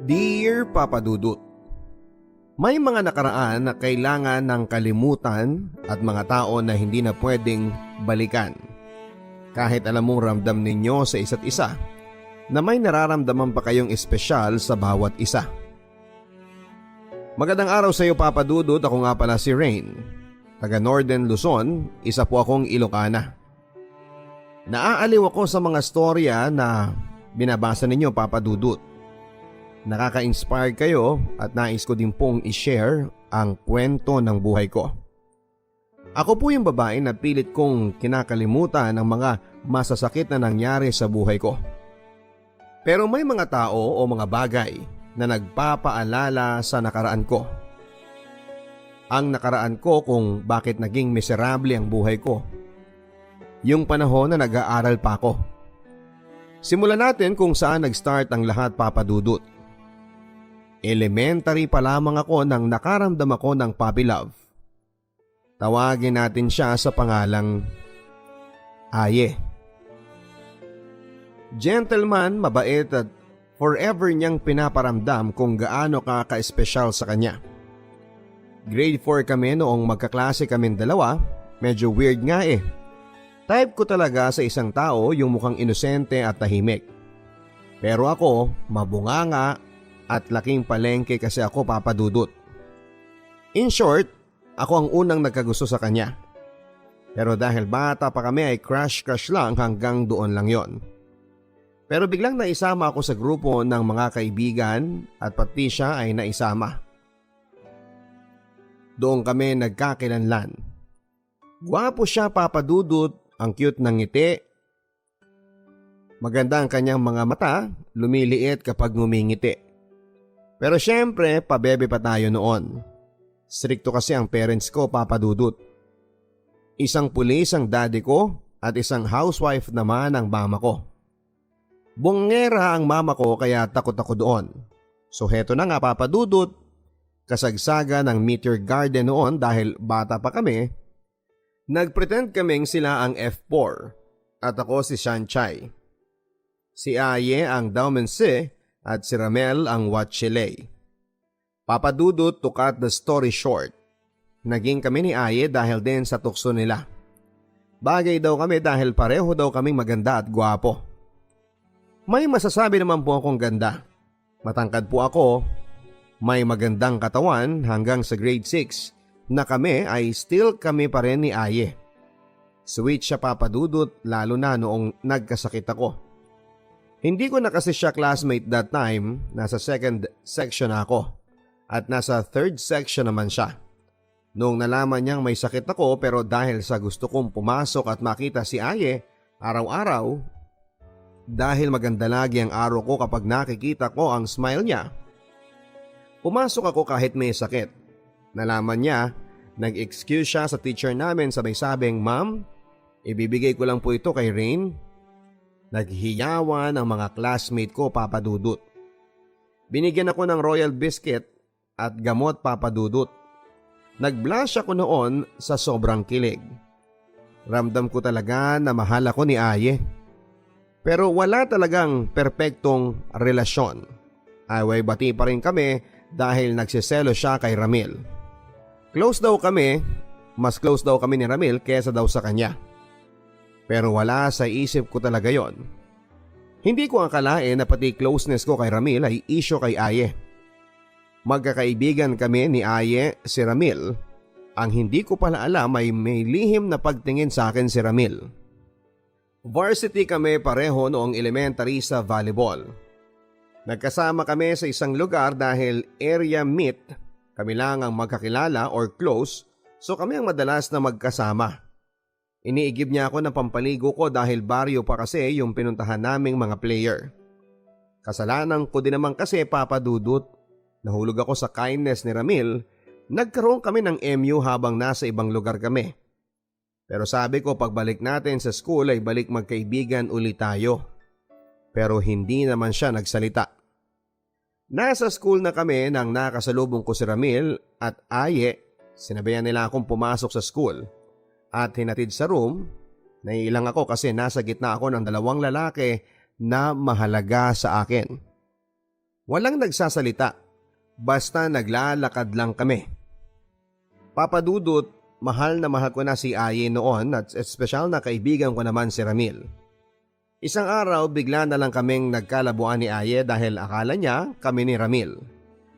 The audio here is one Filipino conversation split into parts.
Dear Papa Dudut, may mga nakaraan na kailangan ng kalimutan at mga tao na hindi na pwedeng balikan. Kahit alam mong ramdam ninyo sa isa't isa na may nararamdaman pa kayong espesyal sa bawat isa. Magandang araw sa iyo Papa Dudut, ako nga pala si Rain. Taga Northern Luzon, isa po akong Ilocana. Naaaliw ako sa mga storya na binabasa ninyo Papa Dudut. Nakaka-inspire kayo at nais ko din pong i-share ang kwento ng buhay ko. Ako po yung babae na pilit kong kinakalimutan ang mga masasakit na nangyari sa buhay ko. Pero may mga tao o mga bagay na nagpapaalala sa nakaraan ko. Ang nakaraan ko kung bakit naging miserable ang buhay ko. Yung panahon na nag-aaral pa ako. Simulan natin kung saan nag-start ang lahat Papa Dudut. Elementary pa lamang ako nang nakaramdam ako ng puppy love. Tawagin natin siya sa pangalang Aye. Gentleman, mabait at forever niyang pinaparamdam kung gaano ka-espesyal sa kanya. Grade 4 kami noong magkaklase kaming dalawa, medyo weird nga eh. Type ko talaga sa isang tao yung mukhang inosente at tahimik. Pero ako, mabunganga at laking palengke kasi ako Papa Dudut. In short, ako ang unang nagkagusto sa kanya. Pero dahil bata pa kami ay crush lang hanggang doon lang yon. Pero biglang naisama ako sa grupo ng mga kaibigan at pati siya ay naisama. Doon kami nagkakilanlan. Gwapo siya Papa Dudut, ang cute ng ngiti. Maganda ang kanyang mga mata, lumiliit kapag ngumingiti. Pero syempre, pabebe pa tayo noon. Strikto kasi ang parents ko, Papa Dudut. Isang pulis ang daddy ko at isang housewife naman ang mama ko. Bungera ang mama ko kaya takot ako doon. So heto na nga Papa Dudut, kasagsaga ng Meteor Garden noon dahil bata pa kami. Nagpretend kaming sila ang F4 at ako si Shanchay. Si Aye ang Daumense at si Ramel ang Watchilay. Papa Dudut, to cut the story short, naging kami ni Aye dahil din sa tukso nila. Bagay daw kami dahil pareho daw kaming maganda at gwapo. May masasabi naman po akong ganda. Matangkad po ako, may magandang katawan hanggang sa grade 6 na kami ay still kami pa rin ni Aye. Sweet siya Papa Dudut lalo na noong nagkasakit ako. Hindi ko na kasi siya classmate that time, nasa second section ako at nasa third section naman siya. Noong nalaman niyang may sakit ako pero dahil sa gusto kong pumasok at makita si Aye araw-araw, dahil maganda lagi ang araw ko kapag nakikita ko ang smile niya, pumasok ako kahit may sakit. Nalaman niya, nag-excuse siya sa teacher namin sabay-sabing, "Ma'am, ibibigay ko lang po ito kay Rain." Naghiyawan ang mga classmate ko Papa Dudut. Binigyan ako ng royal biscuit at gamot Papa Dudut. Nag-blush ako noon sa sobrang kilig. Ramdam ko talaga na mahal ako ni Aye. Pero wala talagang perpektong relasyon. Away bati pa rin kami dahil nagsiselo siya kay Ramil. Close daw kami, mas close daw kami ni Ramil kesa daw sa kanya. Pero wala sa isip ko talaga yon. Hindi ko akalain na pati closeness ko kay Ramil ay issue kay Aye. Magkakaibigan kami ni Aye, si Ramil. Ang hindi ko pala alam ay may lihim na pagtingin sa akin si Ramil. Varsity kami pareho noong elementary sa volleyball. Nagkasama kami sa isang lugar dahil area meet. Kami lang ang magkakilala or close, so kami ang madalas na magkasama. Iniigib niya ako ng pampaligo ko dahil baryo pa kasi yung pinuntahan naming mga player. Kasalanan ko din naman kasi Papa Dudut. Nahulog ako sa kindness ni Ramil. Nagkaroon kami ng MU habang nasa ibang lugar kami. Pero sabi ko pagbalik natin sa school ay balik magkaibigan ulit tayo. Pero hindi naman siya nagsalita. Nasa school na kami nang nakasalubong ko si Ramil at Aye. Sinabayan nila akong pumasok sa school. At hinatid sa room, naiilang ako kasi nasa gitna ako ng dalawang lalaki na mahalaga sa akin. Walang nagsasalita, basta naglalakad lang kami. Papa Dudut, mahal na mahal ko na si Aye noon at espesyal na kaibigan ko naman si Ramil. Isang araw bigla na lang kaming nagkalabuan ni Aye dahil akala niya kami ni Ramil.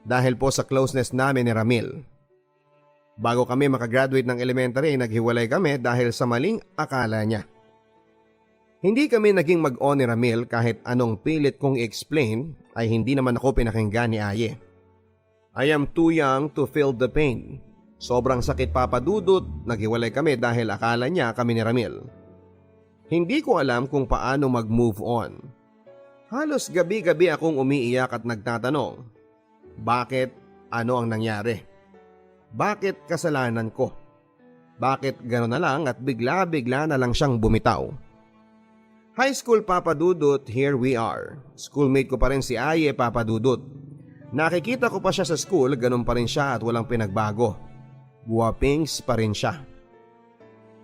Dahil po sa closeness namin ni Ramil. Bago kami makagraduate ng elementary, naghiwalay kami dahil sa maling akala niya. Hindi kami naging mag-on ni Ramil kahit anong pilit kong i-explain ay hindi naman ako pinakinggan ni Aye. I am too young to feel the pain. Sobrang sakit Papa Dudut, naghiwalay kami dahil akala niya kami ni Ramil. Hindi ko alam kung paano mag-move on. Halos gabi-gabi akong umiiyak at nagtatanong, bakit? Ano ang nangyari? Bakit kasalanan ko? Bakit gano'n na lang at bigla-bigla na lang siyang bumitaw? High school Papa Dudut, here we are. Schoolmate ko pa rin si Aye Papa Dudut. Nakikita ko pa siya sa school, ganun pa rin siya at walang pinagbago. Guwapings pa rin siya.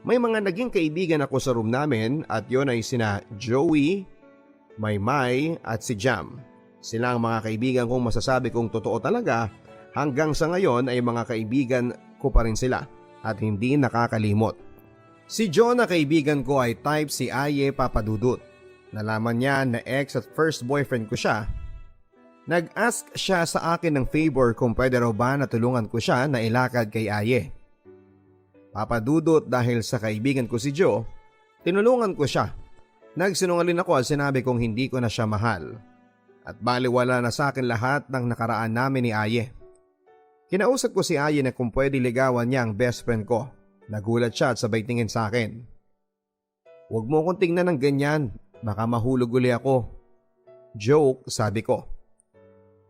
May mga naging kaibigan ako sa room namin at yon ay sina Joey, Maymay at si Jam. Sila ang mga kaibigan kong masasabi kong totoo talaga, hanggang sa ngayon ay mga kaibigan ko pa rin sila at hindi nakakalimot. Si John na kaibigan ko ay type si Aye Papa Dudut. Nalaman niya na ex at first boyfriend ko siya. Nag-ask siya sa akin ng favor kung pwede raw ba na tulungan ko siya na ilakad kay Aye. Papa Dudut, dahil sa kaibigan ko si Joe, tinulungan ko siya. Nagsinungaling ako at sinabi kong hindi ko na siya mahal. At baliwala na sa akin lahat ng nakaraan namin ni Aye. Kinausap ko si Aye na kung pwede ligawan niya ang best friend ko. Nagulat siya at sabay tingin sa akin. Huwag mo akong tingnan ng ganyan, baka mahulog uli ako. Joke, sabi ko.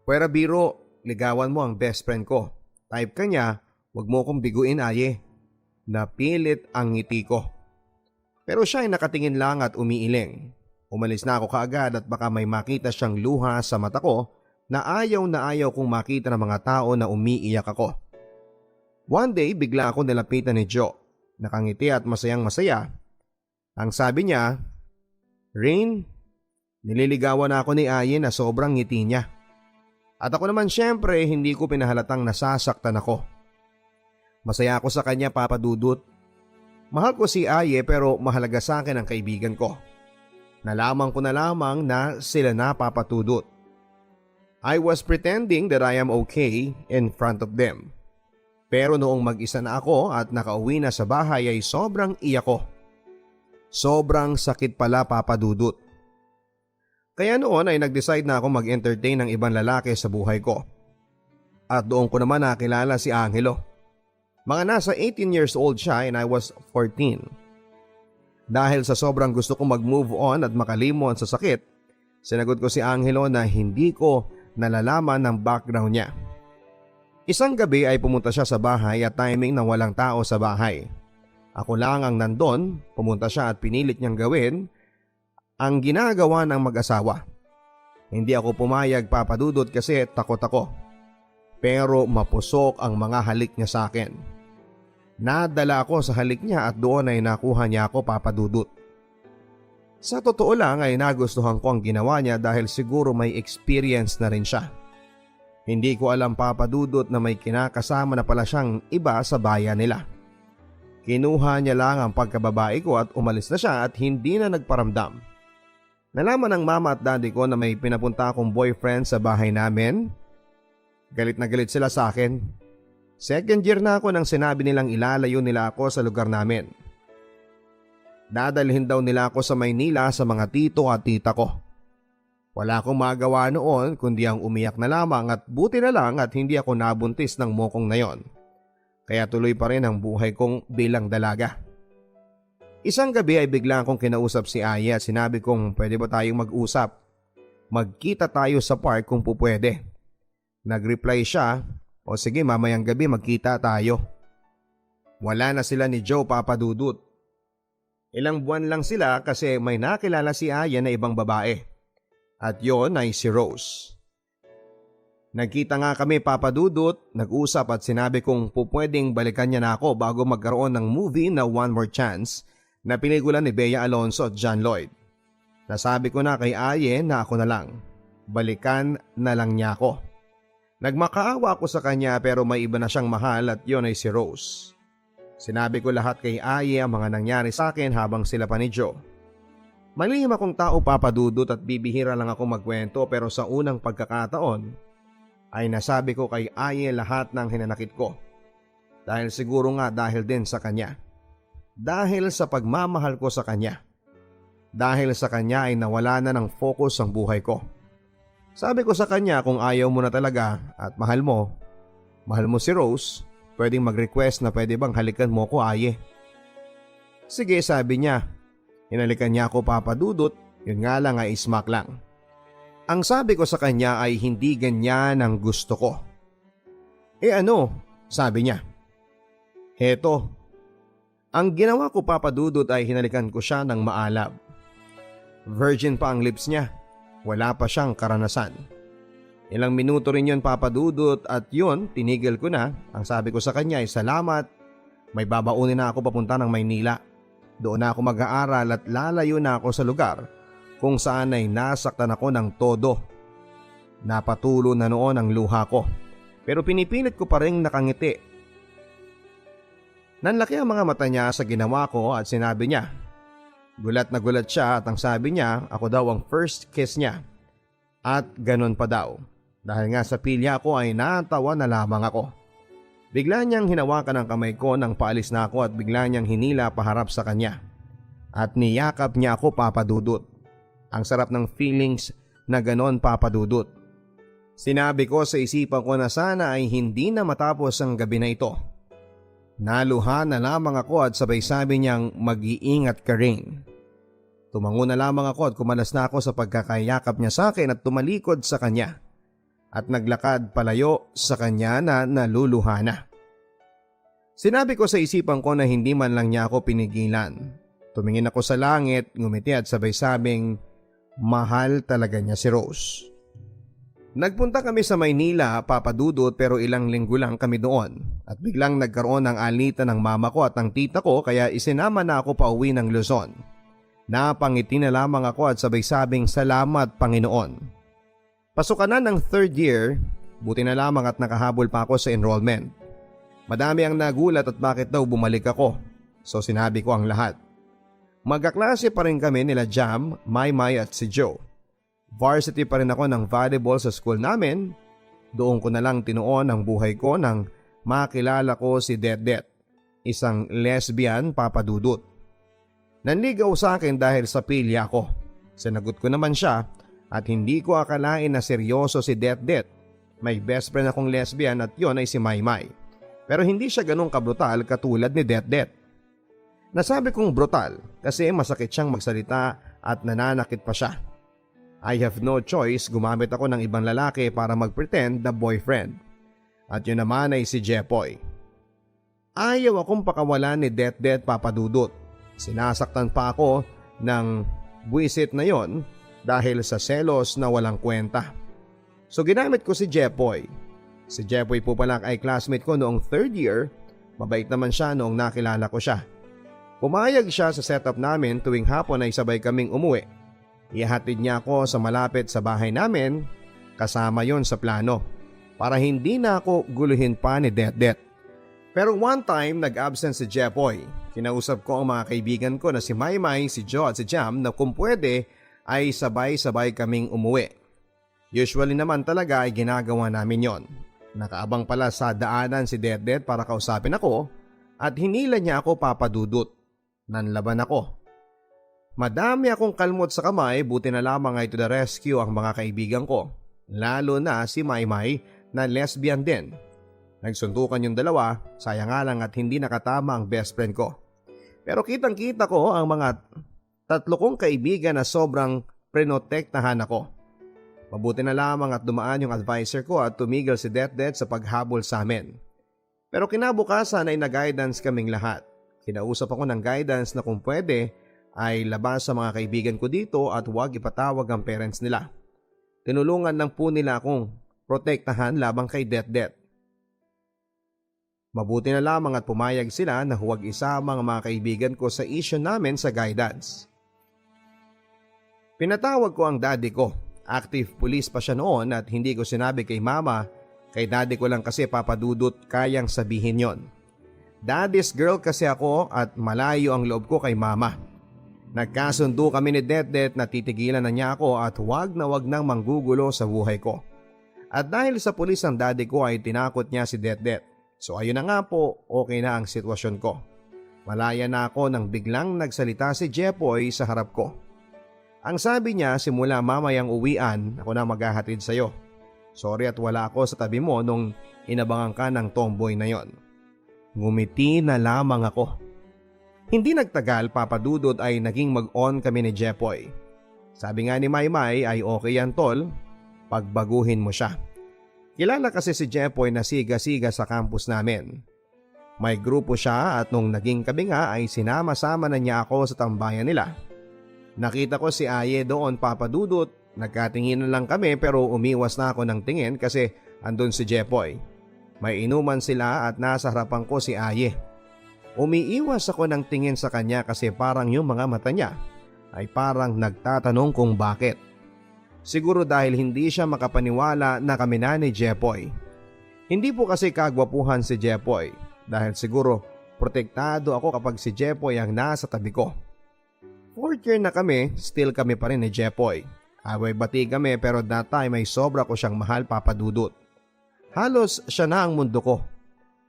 Pwera biro, ligawan mo ang best friend ko. Type ka niya, huwag mo akong biguin Aye. Napilit ang ngiti ko. Pero siya ay nakatingin lang at umiiling. Umalis na ako kaagad at baka may makita siyang luha sa mata ko na ayaw kong makita ng mga tao na umiiyak ako. One day, bigla ako nilapitan ni Joe. Nakangiti at masayang masaya. Ang sabi niya, Rain, nililigawan ako ni Aye na sobrang ngiti niya. At ako naman syempre hindi ko pinahalatang nasasaktan ako. Masaya ako sa kanya Papa Dudut. Mahal ko si Aye pero mahalaga sa akin ang kaibigan ko. Nalaman ko na lamang na sila na Papa Dudut. I was pretending that I am okay in front of them. Pero noong mag-isa na ako at nakauwi na sa bahay ay sobrang iyak ko. Sobrang sakit pala Papa Dudut. Kaya noon ay nag-decide na ako mag-entertain ng ibang lalaki sa buhay ko. At doon ko naman nakilala si Angelo. Mga nasa 18 years old siya and I was 14. Dahil sa sobrang gusto kong mag-move on at makalimon sa sakit, sinagot ko si Angelo na hindi ko nalalaman ng background niya. Isang gabi ay pumunta siya sa bahay at timing na walang tao sa bahay. Ako lang ang nandun, pumunta siya at pinilit niyang gawin ang ginagawa ng mag-asawa. Hindi ako pumayag Papa Dudut kasi takot ako. Pero mapusok ang mga halik niya sa akin. Nadala ako sa halik niya at doon ay nakuha niya ako Papa Dudut. Sa totoo lang ay nagustuhan ko ang ginawa niya dahil siguro may experience na rin siya. Hindi ko alam Papa Dudut na may kinakasama na pala siyang iba sa bayan nila. Kinuha niya lang ang pagkababae ko at umalis na siya at hindi na nagparamdam. Nalaman ng mama at daddy ko na may pinapunta akong boyfriend sa bahay namin. Galit na galit sila sa akin. Second year na ako nang sinabi nilang ilalayo nila ako sa lugar namin. Dadalhin daw nila ako sa Maynila sa mga tito at tita ko. Wala akong magawa noon kundi ang umiyak na lamang at buti na lang at hindi ako nabuntis ng mokong na yon. Kaya tuloy pa rin ang buhay kong bilang dalaga. Isang gabi ay bigla akong kinausap si Aye at sinabi kong pwede ba tayong mag-usap? Magkita tayo sa park kung pupwede. Nag-reply siya, o sige mamayang gabi magkita tayo. Wala na sila ni Joe Papa Dudut. Ilang buwan lang sila kasi may nakilala si Aye na ibang babae. At yon ay si Rose. Nagkita nga kami Papa Dudut, nag-usap at sinabi kong pupwedeng balikan niya na ako bago magkaroon ng movie na One More Chance na pelikula ni Bea Alonzo at John Lloyd. Nasabi ko na kay Aye na ako na lang. balikan na lang niya ako. Nagmakaawa ako sa kanya pero may iba na siyang mahal at yun ay si Rose. Sinabi ko lahat kay Aye ang mga nangyari sa akin habang sila pa ni Joe. Malihim akong tao, Papa Dudut, at bibihira lang ako magkwento, pero sa unang pagkakataon ay nasabi ko kay Aye lahat ng hinanakit ko. Dahil siguro nga dahil din sa kanya. Dahil sa pagmamahal ko sa kanya. Dahil sa kanya ay nawala na ng focus ang buhay ko. Sabi ko sa kanya, kung ayaw mo na talaga at mahal mo si Rose, pwedeng mag-request na pwede bang halikan mo ko, Aye. Sige, sabi niya. Hinalikan niya ako, Papa Dudut, yun nga lang ay smack lang. Ang sabi ko sa kanya ay hindi ganyan ang gusto ko. Ano? Sabi niya. Heto. Ang ginawa ko, Papa Dudut, ay hinalikan ko siya ng maalab. Virgin pa ang lips niya. Wala pa siyang karanasan. Ilang minuto rin yun, Papa Dudut, at yun, tinigil ko na. Ang sabi ko sa kanya ay salamat. May babaunin na ako papunta ng Maynila. Doon na ako mag-aaral at lalayo na ako sa lugar kung saan ay nasaktan ako ng todo. Napatulo na noon ang luha ko, pero pinipilit ko pa rin nakangiti. Nanlaki ang mga mata niya sa ginawa ko at sinabi niya. Gulat na gulat siya at ang sabi niya, ako daw ang first kiss niya. At ganun pa daw. Dahil nga sa pilya ko ay natawa na lamang ako. Bigla niyang hinawakan ang kamay ko nang paalis na ako at bigla niyang hinila paharap sa kanya. At niyakap niya ako, Papa Dudut. Ang sarap ng feelings na ganon, Papa Dudut. Sinabi ko sa isipan ko na sana ay hindi na matapos ang gabi na ito. Naluha na lamang ako at sabay sabi niyang mag-iingat ka rin. Tumango na lamang ako at kumalas na ako sa pagkakayakap niya sa akin at tumalikod sa kanya. At naglakad palayo sa kanya na naluluha na. Sinabi ko sa isipan ko na hindi man lang niya ako pinigilan. Tumingin ako sa langit, ngumiti at sabay sabing mahal talaga niya si Rose. Nagpunta kami sa Maynila, Papa Dudut, pero ilang linggo lang kami doon. At biglang nagkaroon ng alitan ng mama ko at ng tita ko kaya isinama na ako pauwi ng Luzon. Napangiti na lamang ako at sabay sabing salamat, Panginoon. Pasukan na ng third year, buti na lamang at nakahabol pa ako sa enrollment. Madami ang nagulat at bakit daw bumalik ako, so sinabi ko ang lahat. Magkaklase pa rin kami nila Jam, Maymay at si Joe. Varsity pa rin ako ng volleyball sa school namin. Doon ko na lang tinuon ang buhay ko nang makilala ko si Det, isang lesbian, Papa Dudut. Nanligaw sa akin dahil sa pilya ko. Sinagot ko naman siya. At hindi ko akalain na seryoso si Det. May best friend akong lesbian at yon ay si Maymay. Pero hindi siya ganun kabrutal katulad ni Det. Nasabi kong brutal kasi masakit siyang magsalita at nananakit pa siya. I have no choice, gumamit ako ng ibang lalaki para mag-pretend na boyfriend. At yun naman ay si Jepoy. Ayaw akong pakawalan ni Det, Papa Dudut. Sinasaktan pa ako ng buwisit na yon dahil sa selos na walang kwenta. So ginamit ko si Jepoy. Si Jepoy po pala ay classmate ko noong third year. Mabait naman siya noong nakilala ko siya. Pumayag siya sa setup namin tuwing hapon ay sabay kaming umuwi. Ihatid niya ako sa malapit sa bahay namin. Kasama yon sa plano. Para hindi na ako guluhin pa ni Det. Pero one time nag-absent si Jepoy. Kinausap ko ang mga kaibigan ko na si Maymay, si Joe at si Jam na kung pwede ay sabay-sabay kaming umuwi. Usually naman talaga ay ginagawa namin yon. Nakaabang pala sa daanan si Det para kausapin ako at hinila niya ako, Papa Dudut. Nanlaban ako. Madami akong kalmot sa kamay, buti na lamang ay to the rescue ang mga kaibigan ko. Lalo na si Maymay na lesbian din. Nagsuntukan yung dalawa, sayang nga lang at hindi nakatama ang best friend ko. Pero kitang-kita ko ang mga tatlo kong kaibigan na sobrang prenotektahan ako. Mabuti na lamang at dumaan yung advisor ko at tumigil si Det sa paghabol sa amin. Pero kinabukasan ay nag-guidance kaming lahat. Kinausap ako ng guidance na kung pwede ay labas sa mga kaibigan ko dito at huwag ipatawag ang parents nila. Tinulungan lang po nila akong protektahan labang kay Det. Mabuti na lamang at pumayag sila na huwag isama ang mga kaibigan ko sa issue namin sa guidance. Pinatawag ko ang daddy ko Active police pa siya noon at hindi ko sinabi kay mama, kay daddy ko lang kasi papadudot kayang sabihin yon. Daddy's girl kasi ako at malayo ang loob ko kay mama. Nagkasundo kami ni Det na titigilan na niya ako at wag na wag nang manggugulo sa buhay ko. At dahil sa pulis ang daddy ko ay tinakot niya si Det. So ayun na nga po, okay na ang sitwasyon ko. Malaya na ako nang biglang nagsalita si Jepoy sa harap ko. Ang sabi niya, simula mamayang uwian, ako na maghahatid sa'yo. Sorry at wala ako sa tabi mo nung inabangan ka ng tomboy na yon. Ngumiti na lamang ako. Hindi nagtagal, papadudot ay naging mag-on kami ni Jepoy. Sabi nga ni Maymay ay okay yan tol, pagbaguhin mo siya. Kilala kasi si Jepoy na siga-siga sa campus namin. May grupo siya at nung naging kami nga ay sinama-sama na niya ako sa tambayan nila. Nakita ko si Aye doon papadudot, nagkatinginan lang kami pero umiwas na ako ng tingin kasi andun si Jepoy. May inuman sila at nasa harapan ko si Aye. Umiiwas ako ng tingin sa kanya kasi parang yung mga mata niya ay parang nagtatanong kung bakit. Siguro dahil hindi siya makapaniwala na kami na ni Jepoy. Hindi po kasi kagwapuhan si Jepoy dahil siguro protektado ako kapag si Jepoy ang nasa tabi ko. 4th year na kami, still kami pa rin ni Jepoy. Away bati kami pero that time ay sobra ko siyang mahal papadudot. Halos siya na ang mundo ko.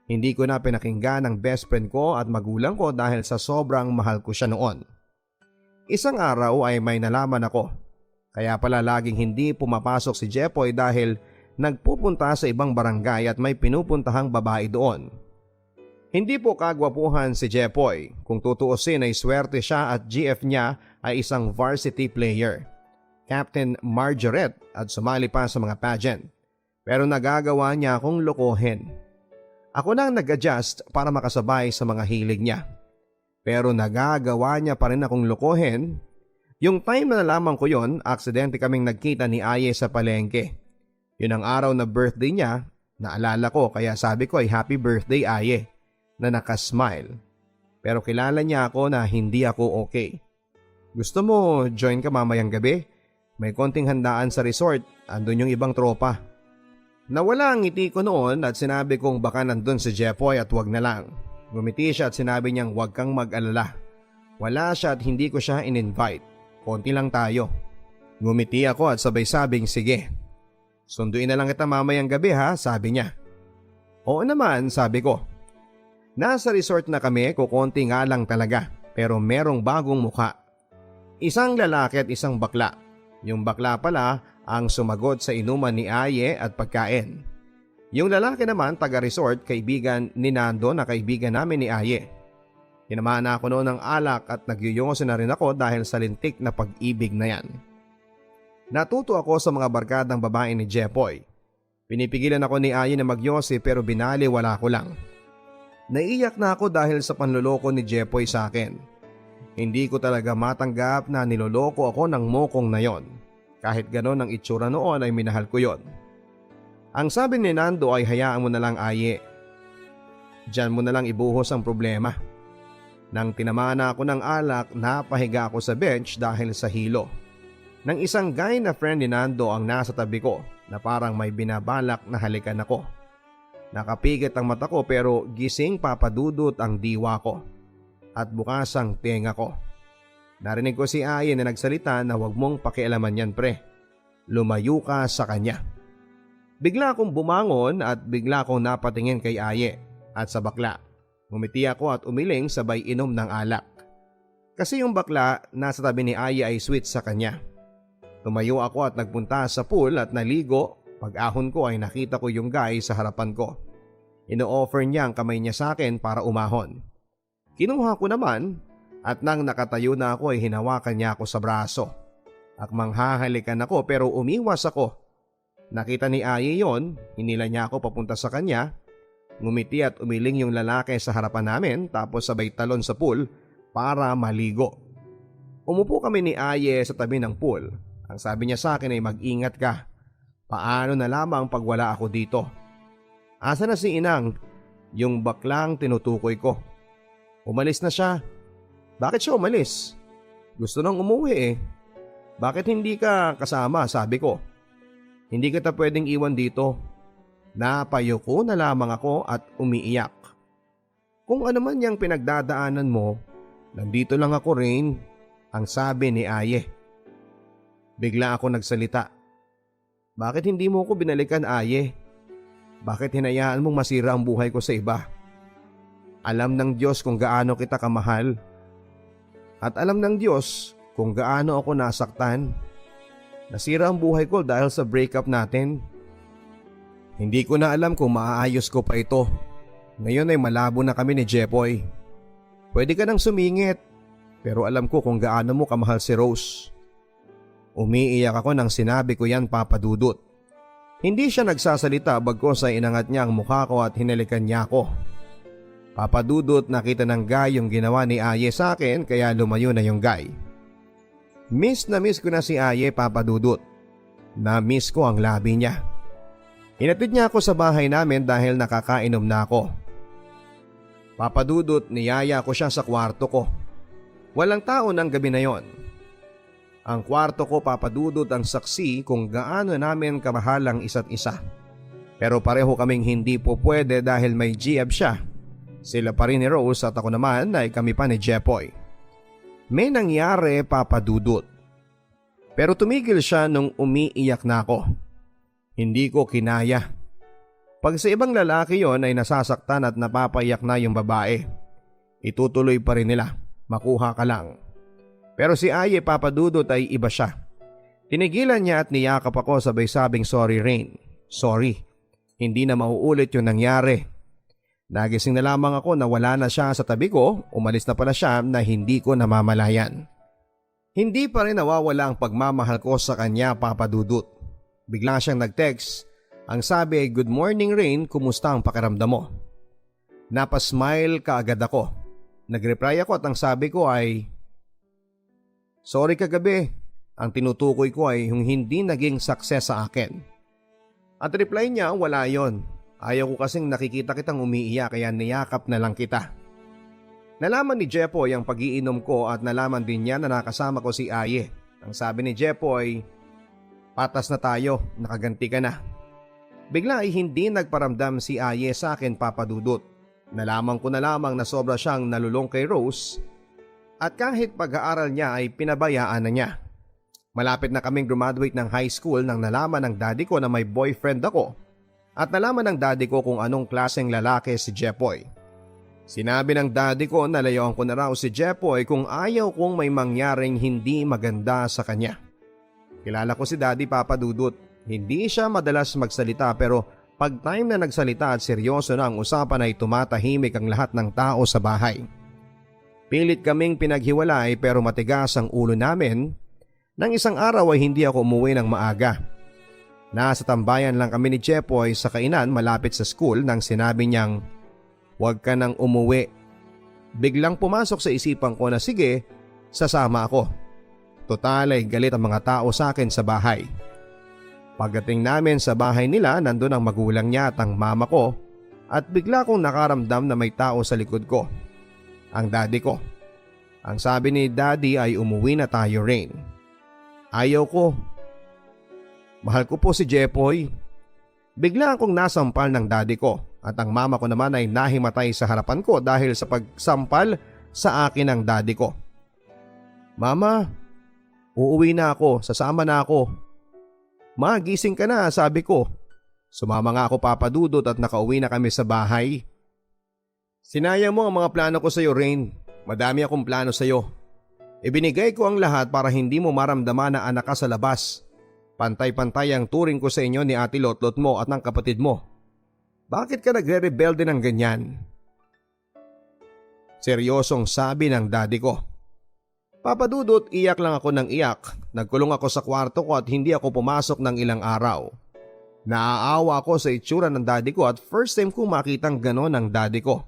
Hindi ko na pinakinggan ang best friend ko at magulang ko dahil sa sobrang mahal ko siya noon. Isang araw ay may nalaman ako. Kaya pala laging hindi pumapasok si Jepoy dahil nagpupunta sa ibang barangay at may pinupuntahang babae doon. Hindi po kagwapuhan si Jepoy. Kung tutuusin ay swerte siya at GF niya ay isang varsity player, Captain Margaret, at sumali pa sa mga pageant. Pero nagagawa niya akong lokohin. Ako nang nag-adjust para makasabay sa mga hilig niya. Pero nagagawa niya pa rin akong lokohin. Yung time na nalaman ko yon, aksidente kaming nagkita ni Aye sa palengke. Yun ang araw na birthday niya, naalala ko kaya sabi ko ay happy birthday Aye, na nakasmile. Pero kilala niya ako na hindi ako okay. Gusto mo join ka mamayang gabi? May konting handaan sa resort, andun yung ibang tropa. Nawala ang ngiti ko noon at sinabi kong baka nandun si Jepoy at wag na lang. Gumiti siya at sinabi niyang wag kang mag-alala. Wala siya at hindi ko siya in-invite. Konti lang tayo. Gumiti ako at sabay sabing sige. Sunduin na lang kita mamayang gabi ha, sabi niya. Oo naman, sabi ko. Nasa resort na kami, kukonti nga lang talaga, pero merong bagong mukha. Isang lalaki at isang bakla. Yung bakla pala ang sumagot sa inuman ni Aye at pagkain. Yung lalaki naman taga-resort, kaibigan ni Nando na kaibigan namin ni Aye. Tinamaan na ako noon ng alak at nagyuyungoso na rin ako dahil sa lintik na pag-ibig na yan. Natuto ako sa mga barkadang babae ni Jepoy. Pinipigilan ako ni Aye na magyosi pero binaliwala ko lang. Naiiyak na ako dahil sa panloloko ni Jepoy sa akin. Hindi ko talaga matanggap na niloloko ako ng mokong na yon. Kahit ganon ang itsura noon ay minahal ko yon. Ang sabi ni Nando ay hayaan mo na lang Aye. Diyan mo na lang ibuhos ang problema. Nang tinamaan na ako ng alak, napahiga ako sa bench dahil sa hilo. Nang isang guy na friend ni Nando ang nasa tabi ko na parang may binabalak na halikan ako. Nakapigit ang mata ko pero gising papadudot ang diwa ko at bukas ang tenga ko. Narinig ko si Aye na nagsalita na wag mong pakialaman yan pre. Lumayo ka sa kanya. Bigla akong bumangon at bigla akong napatingin kay Aye at sa bakla. Ngumiti ako at umiling sabay inom ng alak. Kasi yung bakla nasa tabi ni Aye ay sweet sa kanya. Tumayo ako at nagpunta sa pool at naligo. Pag-ahon ko ay nakita ko yung guy sa harapan ko. Ino-offer niya ang kamay niya sa akin para umahon. Kinuha ko naman at nang nakatayo na ako ay hinawakan niya ako sa braso. Akmang hahalikan ako pero umiwas ako. Nakita ni Aye yon, hinila niya ako papunta sa kanya. Ngumiti at umiling yung lalaki sa harapan namin tapos sabay talon sa pool para maligo. Umupo kami ni Aye sa tabi ng pool. Ang sabi niya sa akin ay mag-ingat ka. Paano na lamang pag wala ako dito? Asa na si Inang? Yung baklang tinutukoy ko. Umalis na siya. Bakit siya umalis? Gusto nang umuwi eh. Bakit hindi ka kasama? Sabi ko. Hindi kita pwedeng iwan dito. Napayuko na lamang ako at umiiyak. Kung ano man yung pinagdadaanan mo, nandito lang ako, Rain, ang sabi ni Aye. Bigla ako nagsalita. Bakit hindi mo ko binalikan, Aye? Bakit hinayaan mong masira ang buhay ko sa iba? Alam ng Diyos kung gaano kita kamahal. At alam ng Diyos kung gaano ako nasaktan. Nasira ang buhay ko dahil sa breakup natin. Hindi ko na alam kung maaayos ko pa ito. Ngayon ay malabo na kami ni Jepoy. Pwede ka nang sumingit, pero alam ko kung gaano mo kamahal si Rose. Umiiyak ako nang sinabi ko yan, Papa Dudut. Hindi siya nagsasalita bagkos ay inangat niya ang mukha ko at hinalikan niya ako. Papa Dudut, nakita ng guy yung ginawa ni Aye sa akin kaya lumayo na yung guy. Miss na miss ko na si Aye, Papa Dudut. Na-miss ko ang labi niya. Hinatid niya ako sa bahay namin dahil nakakainom na ako. Papa Dudut, niyaya ko siya sa kwarto ko. Walang tao ng gabi na yon. Ang kwarto ko, Papa Dudut, ang saksi kung gaano namin kamahal ang isa't isa. Pero pareho kaming hindi po pwede dahil may GF siya. Sila pa rin ni Rose at ako naman ay kami pa ni Jepoy. May nangyari, Papa Dudut. Pero tumigil siya nung umiiyak na ako. Hindi ko kinaya. Pag sa ibang lalaki yon ay nasasaktan at napapayak na yung babae, itutuloy pa rin nila, makuha ka lang. Pero si Aye, Papa Dudut, ay iba siya. Tinigilan niya at niyakap ako sabay sabing sorry, Rain. Sorry. Hindi na mauulit yung nangyari. Nagising na lamang ako na wala na siya sa tabi ko, umalis na pala siya na hindi ko namamalayan. Hindi pa rin nawawala ang pagmamahal ko sa kanya, Papa Dudut. Bigla siyang nag-text. Ang sabi ay, "Good morning, Rain, kumusta ang pakiramdam mo?" Napasmile kaagad ako. Nag-reply ako at ang sabi ko ay, "Sorry kagabi, ang tinutukoy ko ay yung hindi naging success sa akin." At reply niya, "Wala yon. Ayaw ko kasing nakikita kitang umiiyak kaya niyakap na lang kita." Nalaman ni Jepoy ang pag-iinom ko at nalaman din niya na nakasama ko si Aye. Ang sabi ni Jepoy, "Patas na tayo, nakaganti ka na." Bigla ay hindi nagparamdam si Aye sa akin, Papa Dudut. Nalaman ko na lamang na sobra siyang nalulong kay Rose at kahit pag-aaral niya ay pinabayaan na niya. Malapit na kaming graduate ng high school nang nalaman ng daddy ko na may boyfriend ako at nalaman ng daddy ko kung anong klaseng lalaki si Jepoy. Sinabi ng daddy ko na layuan ko na raw si Jepoy kung ayaw kong may mangyaring hindi maganda sa kanya. Kilala ko si daddy, Papa Dudut. Hindi siya madalas magsalita pero pag time na nagsalita at seryoso na ang usapan ay tumatahimik ang lahat ng tao sa bahay. Pilit kaming pinaghiwalay pero matigas ang ulo namin. Nang isang araw ay hindi ako umuwi ng maaga. Nasa tambayan lang kami ni Jepoy sa kainan malapit sa school nang sinabi niyang, "Huwag ka nang umuwi." Biglang pumasok sa isipan ko na sige, sasama ako. Total ay galit ang mga tao sa akin sa bahay. Pagdating namin sa bahay nila, nandun ang magulang niya at ang mama ko at bigla kong nakaramdam na may tao sa likod ko. Ang daddy ko. Ang sabi ni daddy ay umuwi na tayo, Rain. Ayaw ko. Mahal ko po si Jepoy. Bigla akong nasampal ng daddy ko at ang mama ko naman ay nahimatay sa harapan ko dahil sa pagsampal sa akin ng daddy ko. "Mama, uuwi na ako, sasama na ako." "Ma, gising ka na," sabi ko. Sumama nga ako, Papa Dudut, at nakauwi na kami sa bahay. "Sinayang mo ang mga plano ko sa iyo, Rain. Madami akong plano sa iyo. Ibinigay ko ang lahat para hindi mo maramdaman na anak ka sa labas. Pantay-pantay ang turing ko sa inyo ni Ate Lotlot mo at ng kapatid mo. Bakit ka nagre-rebelde ng ganyan?" Seryosong sabi ng daddy ko. Papa Dudut, iyak lang ako ng iyak. Nagkulong ako sa kwarto ko at hindi ako pumasok ng ilang araw. Naaawa ako sa itsura ng daddy ko at first time kong makitang ganon ang daddy ko.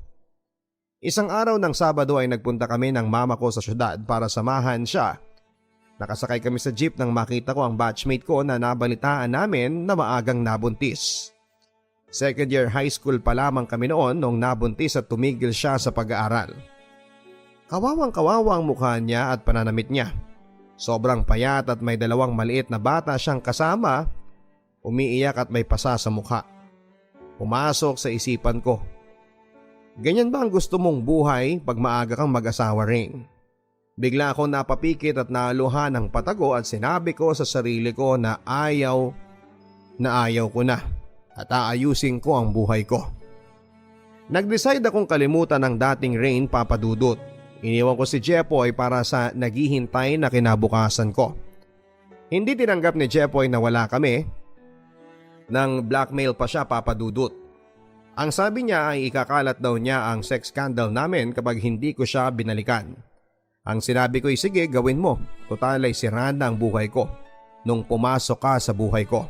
Isang araw ng Sabado ay nagpunta kami ng mama ko sa syudad para samahan siya. Nakasakay kami sa jeep nang makita ko ang batchmate ko na nabalitaan namin na maagang nabuntis. Second year high school pa lamang kami noon nung nabuntis at tumigil siya sa pag-aaral. Kawawang-kawawa ang mukha niya at pananamit niya. Sobrang payat at may dalawang maliit na bata siyang kasama, umiiyak at may pasa sa mukha. Pumasok sa isipan ko. Ganyan ba ang gusto mong buhay pag maaga kang mag-asawa, Rain? Bigla ako napapikit at naluha ng patago at sinabi ko sa sarili ko na ayaw ko na at aayusin ko ang buhay ko. Nag-decide akong kalimutan ang dating Rain, Papa Dudut. Iniwan ko si Jepoy para sa naghihintay na kinabukasan ko. Hindi tinanggap ni Jepoy na wala kami. Nang blackmail pa siya, Papa Dudut. Ang sabi niya ay ikakalat daw niya ang sex scandal namin kapag hindi ko siya binalikan. Ang sinabi ko ay sige, gawin mo. Total ay sira na ang buhay ko nung pumasok ka sa buhay ko.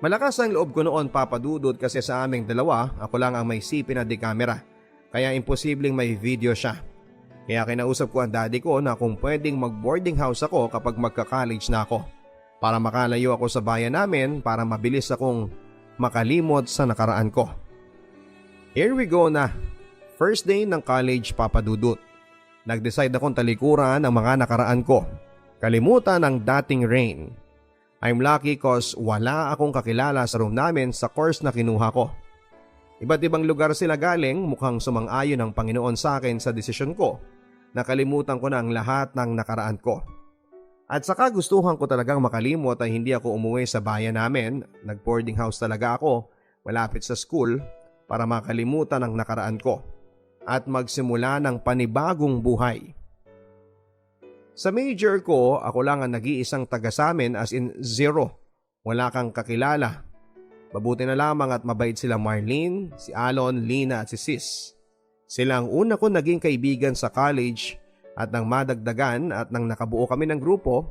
Malakas ang loob ko noon, Papa Dudut, kasi sa aming dalawa ako lang ang may CP na di camera. Kaya imposibleng may video siya. Kaya kinausap ko ang daddy ko na kung pwedeng mag-boarding house ako kapag magka-college na ako para makalayo ako sa bayan namin para mabilis akong makalimot sa nakaraan ko. Here we go na. First day ng college, Papa Dudut. Nag-decide akong talikuran ang mga nakaraan ko. Kalimutan ang dating Rain. I'm lucky cause wala akong kakilala sa room namin sa course na kinuha ko. Iba't ibang lugar sila galing, mukhang sumang-ayon ang Panginoon sa akin sa desisyon ko. Nakalimutan ko na ang lahat ng nakaraan ko. At saka gustuhan ko talagang makalimot ay hindi ako umuwi sa bayan namin. Nag-boarding house talaga ako malapit sa school para makalimutan ang nakaraan ko at magsimula ng panibagong buhay. Sa major ko, ako lang ang nag-iisang taga sa amin, as in zero. Wala kang kakilala. Mabuti na lamang at mabait sila Marlene, si Alon, Lina at si Sis. Sila ang una ko naging kaibigan sa college at nang madagdagan at nang nakabuo kami ng grupo,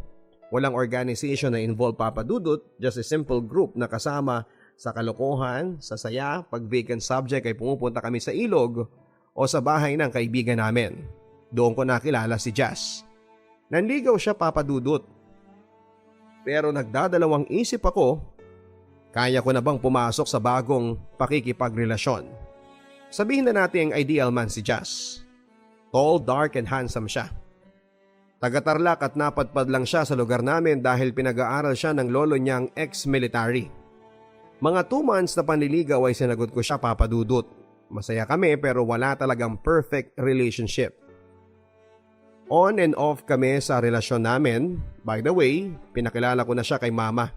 walang organization na involve, Papa Dudut, just a simple group na kasama sa kalokohan, sa saya, pag vacant subject ay pumupunta kami sa ilog o sa bahay ng kaibigan namin. Doon ko nakilala si Jazz. Nanligaw siya, Papa Dudut. Pero nagdadalawang isip ako, kaya ko na bang pumasok sa bagong pakikipagrelasyon? Sabihin na natin ang ideal man si Jazz. Tall, dark and handsome siya. Taga-Tarlac at napadpad lang siya sa lugar namin dahil pinag-aaral siya ng lolo niyang ex-military. Mga 2 months na panliligaw ay sinagot ko siya, Papa Dudut. Masaya kami pero wala talagang perfect relationship. On and off kami sa relasyon namin. By the way, pinakilala ko na siya kay Mama.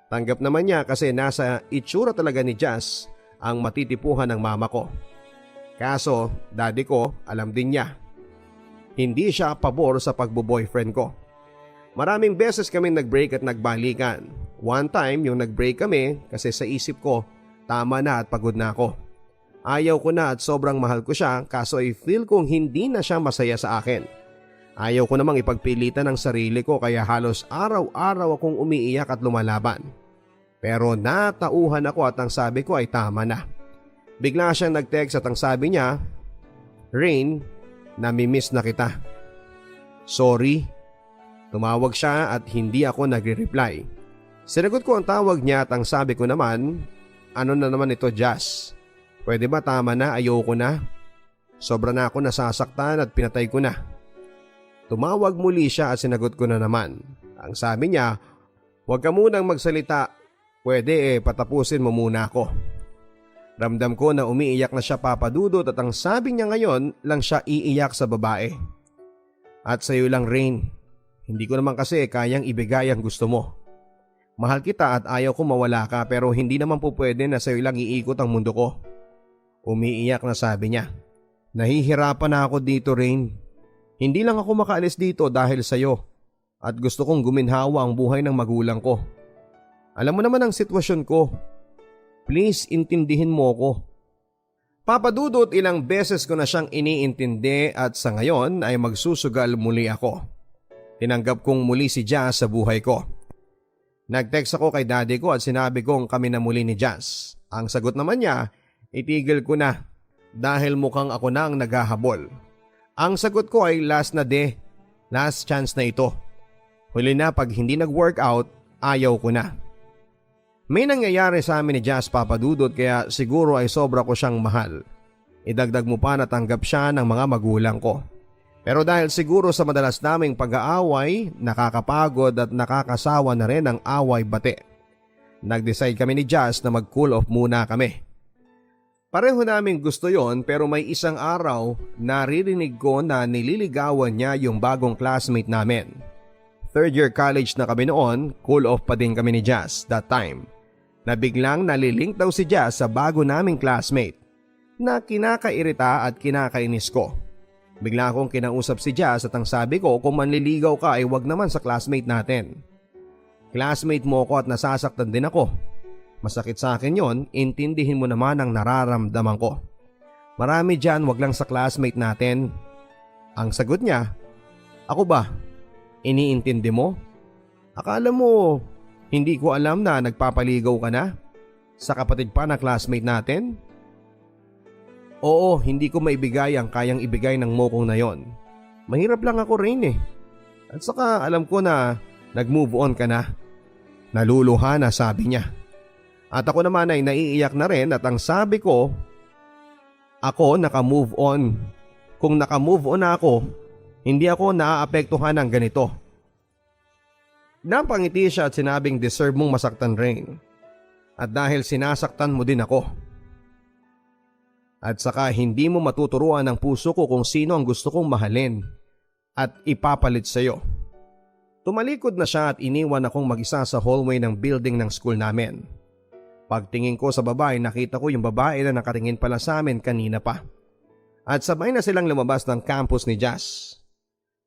Tanggap naman niya kasi nasa itsura talaga ni Jazz ang matitipuhan ng mama ko. Kaso, daddy ko, alam din niya. Hindi siya pabor sa pagbo-boyfriend ko. Maraming beses kami nag-break at nagbalikan. One time yung nag-break kami kasi sa isip ko, tama na at pagod na ako. Ayaw ko na at sobrang mahal ko siya, kaso I feel kong hindi na siya masaya sa akin. Ayaw ko namang ipagpilitan ang sarili ko kaya halos araw-araw akong umiiyak at lumalaban. Pero natauhan ako at ang sabi ko ay tama na. Bigla siyang nag-text at ang sabi niya, Rain, namimiss na kita. Sorry. Tumawag siya at hindi ako nagre-reply. Sinagot ko ang tawag niya at ang sabi ko naman, ano na naman ito, Jazz? Pwede ba tama na, ayoko na? Sobra na ako nasasaktan at pinatay ko na. Tumawag muli siya at sinagot ko na naman. Ang sabi niya, huwag ka munang magsalita. Pwede patapusin mo muna ako. Ramdam ko na umiiyak na siya, Papa Dudut, at ang sabi niya ngayon lang siya iiyak sa babae. At sa'yo lang, Rain. Hindi ko naman kasi kayang ibigay ang gusto mo. Mahal kita at ayaw ko mawala ka pero hindi naman po pwede na sa'yo lang iikot ang mundo ko. Umiiyak na sabi niya. Nahihirapan na ako dito, Rain. Hindi lang ako makaalis dito dahil sa'yo at gusto kong guminhawa ang buhay ng magulang ko. Alam mo naman ang sitwasyon ko. Please intindihin mo ko. Papa Dudut, ilang beses ko na siyang iniintindi at sa ngayon ay magsusugal muli ako. Tinanggap kong muli si Jazz sa buhay ko. Nag-text ako kay daddy ko at sinabi kong kami na muli ni Jazz. Ang sagot naman niya, itigil ko na dahil mukhang ako na ang naghahabol. Ang sagot ko ay last na last chance na ito. Huli na pag hindi nag-workout, ayaw ko na. May nangyayari sa amin ni Jazz, Papa Dudut, kaya siguro ay sobra ko siyang mahal. Idagdag mo pa na tanggap siya ng mga magulang ko. Pero dahil siguro sa madalas naming pag-aaway, nakakapagod at nakakasawa na rin ang away bate. Nag-decide kami ni Jazz na mag-cool off muna kami. Pareho naming gusto yon, pero may isang araw naririnig ko na nililigawan niya yung bagong classmate namin. Third year college na kami noon, cool off pa din kami ni Jazz that time. Na biglang nalilink daw si Jazz sa bago naming classmate na kinakairita at kinakainis ko. Bigla akong kinausap si Jazz at ang sabi ko, kung manliligaw ka ay wag naman sa classmate natin. Classmate mo ko at nasasaktan din ako. Masakit sa akin yon, intindihin mo naman ang nararamdaman ko. Marami dyan, wag lang sa classmate natin. Ang sagot niya, ako ba? Iniintindi mo? Akala mo hindi ko alam na nagpapaligaw ka na? Sa kapatid pa na classmate natin? Oo, hindi ko maibigay ang kayang ibigay ng mokong na yon. Mahirap lang ako rin eh. At saka alam ko na nag-move on ka na. Naluluha na, sabi niya. At ako naman ay naiiyak na rin at ang sabi ko, ako naka-move on. Kung naka-move on ako, hindi ako naaapektuhan ng ganito. Napangiti siya at sinabing deserve mong masaktan rin. At dahil sinasaktan mo din ako. At saka hindi mo matuturuan ng puso ko kung sino ang gusto kong mahalin at ipapalit sa iyo. Tumalikod na siya at iniwan akong mag-isa sa hallway ng building ng school namin. Pagtingin ko sa babae, nakita ko yung babae na nakatingin pala sa amin kanina pa. At sabay na silang lumabas ng campus ni Jazz.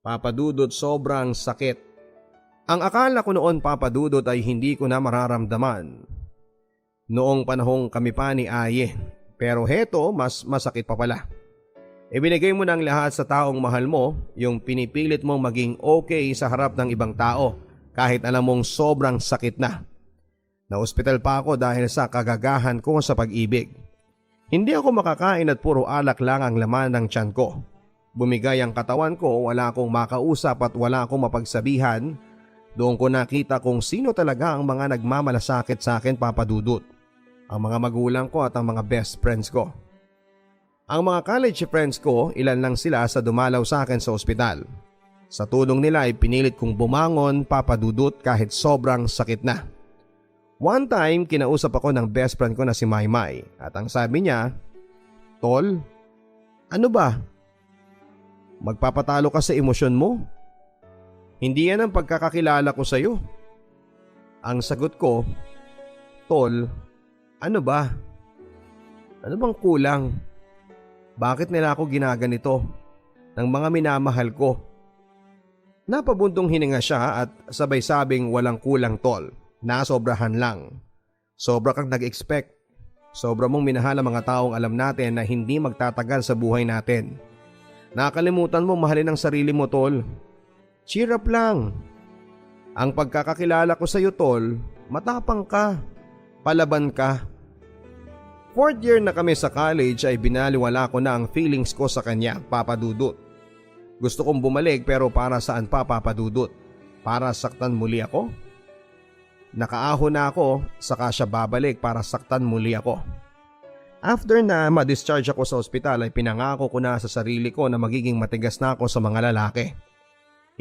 Papadudot, sobrang sakit. Ang akala ko noon, Papadudot, ay hindi ko na mararamdaman noong panahong kami pa ni Aye. Pero heto, mas masakit pa pala. Ibinigay mo ng lahat sa taong mahal mo, yung pinipilit mong maging okay sa harap ng ibang tao kahit alam mong sobrang sakit na. Na-hospital pa ako dahil sa kagagahan ko sa pag-ibig. Hindi ako makakain at puro alak lang ang laman ng tiyan ko. Bumigay ang katawan ko, wala akong makausap at wala akong mapagsabihan. Doon ko nakita kung sino talaga ang mga nagmamalasakit sa akin, Papadudot. Ang mga magulang ko at ang mga best friends ko. Ang mga college friends ko, ilan lang sila sa dumalaw sa akin sa ospital. Sa tulong nila ay pinilit kong bumangon, Papadudot, kahit sobrang sakit na. One time, kinausap ako ng best friend ko na si Maymay at ang sabi niya, Tol, ano ba? Magpapatalo ka sa emosyon mo? Hindi yan ang pagkakakilala ko sa iyo. Ang sagot ko, Tol, ano ba? Ano bang kulang? Bakit nila ako ginaganito ng mga minamahal ko? Napabundong hininga siya at sabay sabing walang kulang, Tol. Nasobrahan lang. Sobra kang nag-expect. Sobra mong minahal ang mga taong alam natin na hindi magtatagal sa buhay natin. Nakalimutan mo mahalin ang sarili mo, Tol. Cheer up lang. Ang pagkakakilala ko sa iyo, Tol, matapang ka. Palaban ka. Fourth year na kami sa college ay binaliwala ko na ang feelings ko sa kanya, Papadudot. Gusto kong bumalik pero para saan pa, Papadudot? Para saktan muli ako? Nakaahon na ako, saka siya babalik para saktan muli ako. After na ma-discharge ako sa ospital ay pinangako ko na sa sarili ko na magiging matigas na ako sa mga lalaki.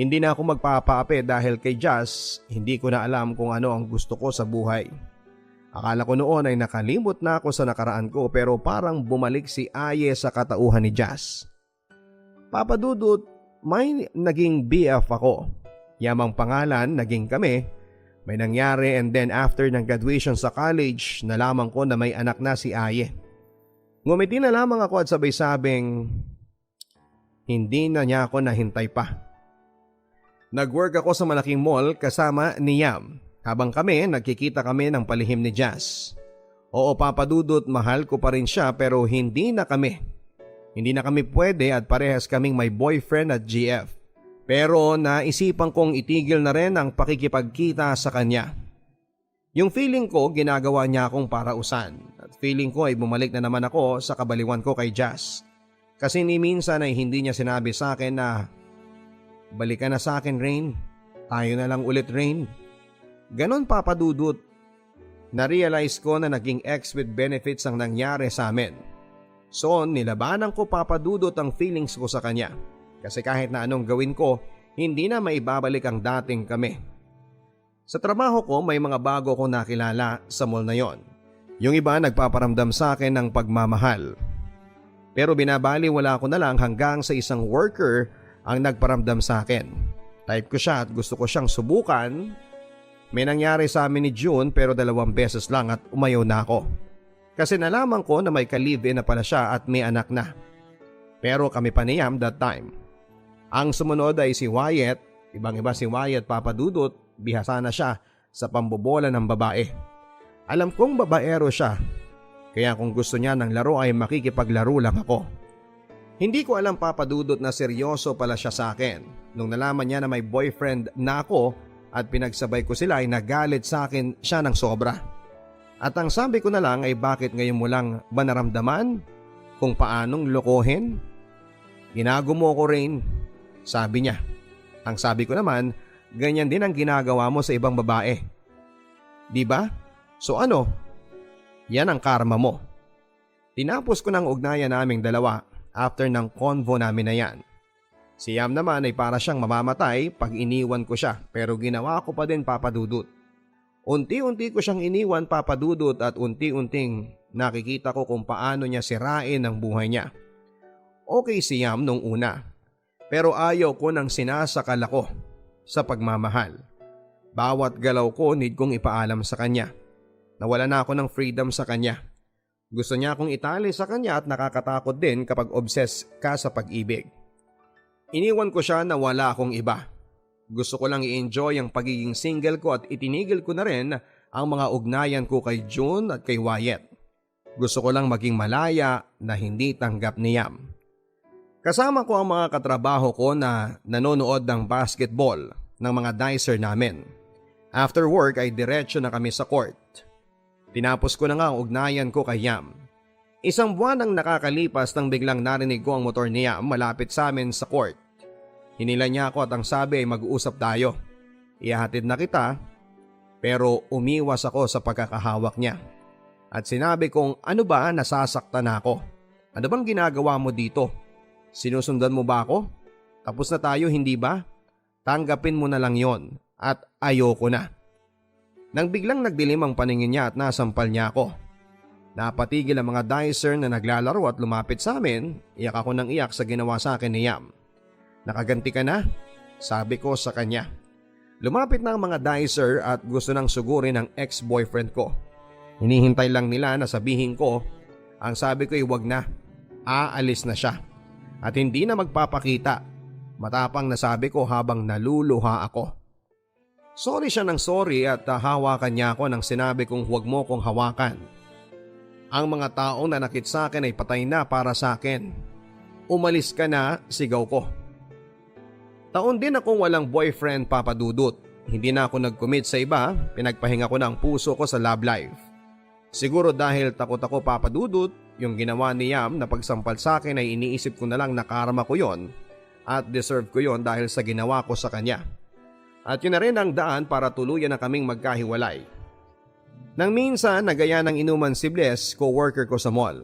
Hindi na ako magpapaapi dahil kay Jazz, hindi ko na alam kung ano ang gusto ko sa buhay. Akala ko noon ay nakalimot na ako sa nakaraan ko pero parang bumalik si Aye sa katauhan ni Jazz. Papadudot, may naging BF ako. Yamang pangalan, naging kami. May nangyari and then after ng graduation sa college, nalaman ko na may anak na si Aye. Ngumiti na lamang ako at sabay sabing, hindi na niya ako nahintay pa. Nag-work ako sa malaking mall kasama ni Yam. Habang kami, nagkikita kami ng palihim ni Jazz. Oo, Papadudot, mahal ko pa rin siya pero hindi na kami. Hindi na kami pwede at parehas kaming may boyfriend at GF. Pero naisipan kong itigil na rin ang pakikipagkita sa kanya. Yung feeling ko, ginagawa niya akong parausan. At feeling ko ay bumalik na naman ako sa kabaliwan ko kay Jazz. Kasi ni minsan ay hindi niya sinabi sa akin na, balikan na sa akin, Rain. Tayo na lang ulit, Rain. Ganon, Papadudot. Na-realize ko na naging ex with benefits ang nangyari sa amin. So, nilabanan ko, Papadudot, ang feelings ko sa kanya. Kasi kahit na anong gawin ko, hindi na maibabalik ang dating kami. Sa trabaho ko may mga bago ko nakilala sa mall na yon. Yung iba nagpaparamdam sa akin ng pagmamahal. Pero binabaliwala ko na lang hanggang sa isang worker ang nagparamdam sa akin. Type ko siya at gusto ko siyang subukan. May nangyari sa amin ni June pero 2 beses lang at umayaw na ako. Kasi nalaman ko na may ka-live-in na pala siya at may anak na. Pero kami pa ni Yam that time. Ang sumunod ay si Wyatt. Ibang-iba si Wyatt, Papa Dudut. Bihasa na siya sa pambobola ng babae. Alam kong babaero siya. Kaya kung gusto niya ng laro ay makikipaglaro lang ako. Hindi ko alam, Papa Dudut, na seryoso pala siya sa akin. Nung nalaman niya na may boyfriend na ako at pinagsabay ko sila ay nagalit sa akin siya ng sobra. At ang sabi ko na lang ay bakit ngayon mo lang ba naramdaman kung paanong lokohin? Ginago mo ko, Rain, sabi niya. Ang sabi ko naman, ganyan din ang ginagawa mo sa ibang babae. Di ba? So ano? Yan ang karma mo. Tinapos ko ng ugnayan naming dalawa after ng convo namin na yan. Si Yam naman ay para siyang mamamatay pag iniwan ko siya pero ginawa ko pa din, Papa Dudut. Unti-unti ko siyang iniwan, Papa Dudut, at unti-unting nakikita ko kung paano niya sirain ang buhay niya. Okay si Yam nung una pero ayaw ko nang sinasakal ako sa pagmamahal. Bawat galaw ko need kong ipaalam sa kanya. Nawala na ako ng freedom sa kanya. Gusto niya akong itali sa kanya at nakakatakot din kapag obsessed ka sa pag-ibig. Iniwan ko siya na wala akong iba. Gusto ko lang i-enjoy ang pagiging single ko at itinigil ko na rin ang mga ugnayan ko kay June at kay Wyatt. Gusto ko lang maging malaya na hindi tanggap ni Yam. Kasama ko ang mga katrabaho ko na nanonood ng basketball ng mga dicer namin. After work ay diretso na kami sa court. Tinapos ko na nga ang ugnayan ko kay Yam. 1 buwan ang nakakalipas nang biglang narinig ko ang motor ni Yam malapit sa amin sa court. Hinila niya ako at ang sabi ay mag-uusap tayo. Ihahatid na kita, pero umiwas ako sa pagkakahawak niya. At sinabi kong, ano ba, nasasaktan ako? Ano bang ginagawa mo dito? Sinusundan mo ba ako? Tapos na tayo, hindi ba? Tanggapin mo na lang yon at ayoko na. Nang biglang nagdilim ang paningin niya at nasampal niya ako. Napatigil ang mga dicer na naglalaro at lumapit sa amin. Iyak ako ng iyak sa ginawa sa akin ni Yam. Nakaganti ka na? Sabi ko sa kanya. Lumapit na ang mga dicer at gusto nang sugurin ang ex-boyfriend ko. Hinihintay lang nila na sabihin ko. Ang sabi ko ay wag na. Aalis na siya. At hindi na magpapakita. Matapang na sabi ko habang naluluha ako. Sorry siya ng sorry at hawakan niya ako nang sinabi kong huwag mo kong hawakan. Ang mga taong nanakit sa akin ay patay na para sa akin. Umalis ka na, sigaw ko. Taon din akong walang boyfriend, Papa Dudut. Hindi na ako nag-commit sa iba, pinagpahinga ko na ang puso ko sa love life. Siguro dahil takot ako, Papa Dudut, yung ginawa ni Yam na pagsampal sa akin ay iniisip ko na lang na karma ko yon at deserve ko yon dahil sa ginawa ko sa kanya. At yun na rin ang daan para tuluyan na kaming magkahiwalay. Nang minsan, nagaya ng inuman si Bless, co-worker ko sa mall.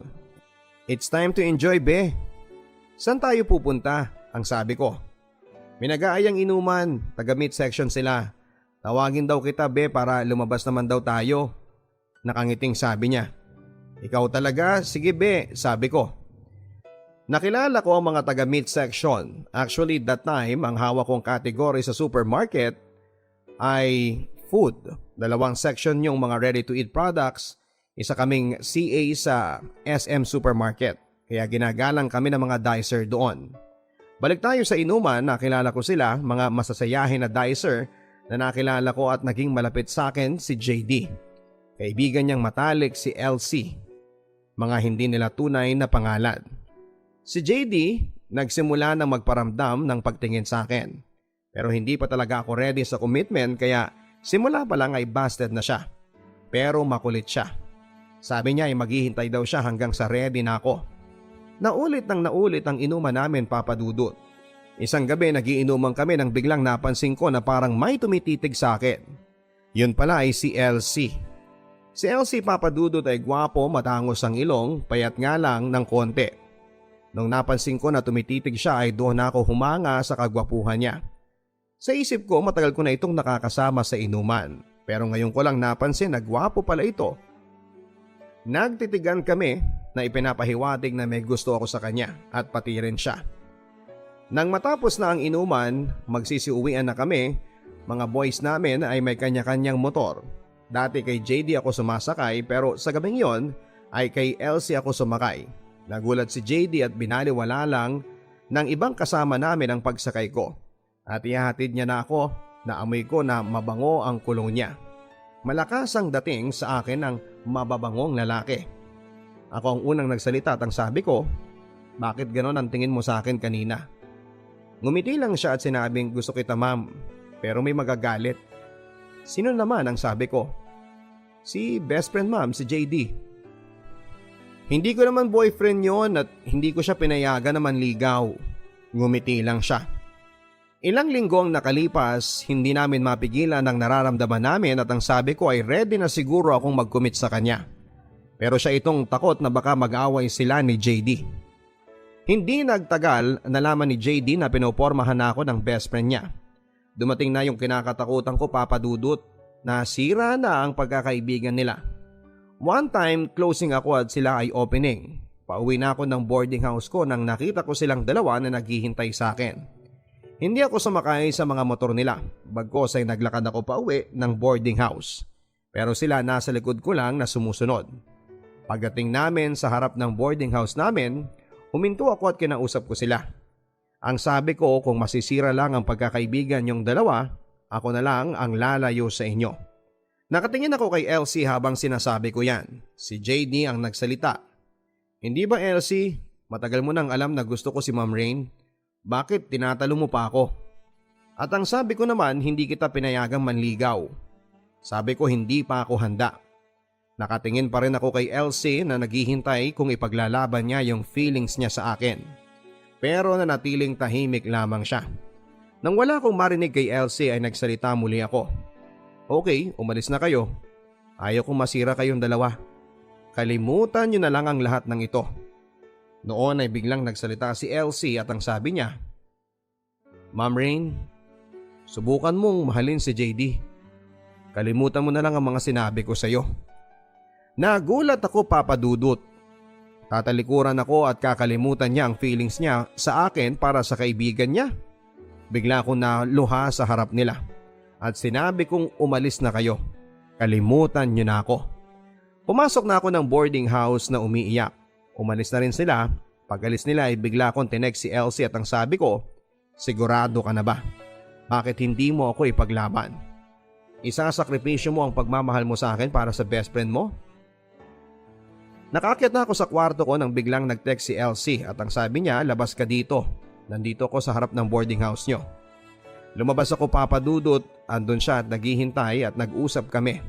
It's time to enjoy, be. Saan tayo pupunta? Ang sabi ko. May nag-aayang inuman, taga-meat section sila. Tawagin daw kita, be, para lumabas naman daw tayo. Nakangiting sabi niya. Ikaw talaga? Sige, be, sabi ko. Nakilala ko ang mga taga-meat section. Actually, that time, ang hawak kong category sa supermarket ay food. 2 section yung mga ready-to-eat products. Isa kaming CA sa SM Supermarket. Kaya ginagalang kami ng mga dicer doon. Balik tayo sa inuman, nakilala ko sila, mga masasayahin na dicer na nakilala ko at naging malapit sa akin si JD. Kaibigan niyang matalik si LC. Mga hindi nila tunay na pangalan. Si JD nagsimula ng magparamdam ng pagtingin sa akin. Pero hindi pa talaga ako ready sa commitment kaya simula pa lang ay busted na siya. Pero makulit siya. Sabi niya ay maghihintay daw siya hanggang sa ready na ako. Naulit nang naulit ang inuman namin, Papa Dudut. Isang gabi nagiinuman kami nang biglang napansin ko na parang may tumititig sa akin. Yun pala ay si LC. Si LC, Papa Dudut, ay gwapo, matangos ang ilong, payat nga lang ng konti. Nung napansin ko na tumititig siya ay doon ako humanga sa kagwapuhan niya. Sa isip ko matagal ko na itong nakakasama sa inuman pero ngayon ko lang napansin na gwapo pala ito. Nagtitigan kami na ipinapahiwatig na may gusto ako sa kanya at pati rin siya. Nang matapos na ang inuman, magsisiuwian na kami. Mga boys namin ay may kanya-kanyang motor. Dati kay JD ako sumasakay pero sa gabing yon ay kay Elsie ako sumakay. Nagulat si JD at binaliwala lang ng ibang kasama namin ang pagsakay ko. At ihahatid niya na ako na amoy ko na mabango ang kulong niya. Malakas ang dating sa akin ng mababangong lalaki. Ako ang unang nagsalita at ang sabi ko, bakit ganon ang tingin mo sa akin kanina? Ngumiti lang siya at sinabing gusto kita ma'am, pero may magagalit. Sino naman ang sabi ko? Si best friend ma'am, si JD. Hindi ko naman boyfriend yon at hindi ko siya pinayagan na manligaw. Ngumiti lang siya. Ilang linggo ang nakalipas, hindi namin mapigilan ang nararamdaman namin at ang sabi ko ay ready na siguro akong mag-commit sa kanya. Pero siya itong takot na baka mag-away sila ni JD. Hindi nagtagal, nalaman ni JD na pinopormahan na ako ng best friend niya. Dumating na yung kinakatakutan ko papadudot na sira na ang pagkakaibigan nila. One time closing ako at sila ay opening. Pauwi na ako ng boarding house ko nang nakita ko silang dalawa na naghihintay sa akin. Hindi ako sumakay sa mga motor nila, bagkos ay naglakad ako pauwi ng boarding house. Pero sila nasa likod ko lang na sumusunod. Pagdating namin sa harap ng boarding house namin, huminto ako at kinausap ko sila. Ang sabi ko kung masisira lang ang pagkakaibigan yung dalawa, ako na lang ang lalayo sa inyo. Nakatingin ako kay Elsie habang sinasabi ko yan. Si JD ang nagsalita. Hindi ba Elsie, matagal mo nang alam na gusto ko si Ma'am Rain? Bakit tinatalo mo pa ako? At ang sabi ko naman hindi kita pinayagang manligaw. Sabi ko hindi pa ako handa. Nakatingin pa rin ako kay Elsie na naghihintay kung ipaglalaban niya yung feelings niya sa akin. Pero nanatiling tahimik lamang siya. Nang wala akong marinig kay Elsie ay nagsalita muli ako. Okay, umalis na kayo. Ayaw kong masira kayong dalawa. Kalimutan niyo na lang ang lahat ng ito. Noon ay biglang nagsalita si Elsie at ang sabi niya, Ma'am Rain, subukan mong mahalin si JD. Kalimutan mo na lang ang mga sinabi ko sa iyo. Nagulat ako papadudot. Tatalikuran ako at kakalimutan niya ang feelings niya sa akin para sa kaibigan niya. Bigla akong naluha sa harap nila at sinabi kong umalis na kayo. Kalimutan niyo na ako. Pumasok na ako ng boarding house na umiiyak. Umalis na rin sila. Pag alis nila ay bigla akong tinext si Elsie at ang sabi ko, sigurado ka na ba? Bakit hindi mo ako ipaglaban? Isasakripisyo mo ang pagmamahal mo sa akin para sa best friend mo? Nakaakyat na ako sa kwarto ko nang biglang nag-text si Elsie at ang sabi niya, labas ka dito. Nandito ako sa harap ng boarding house nyo. Lumabas ako papadudot, andun siya at naghihintay at nag-usap kami.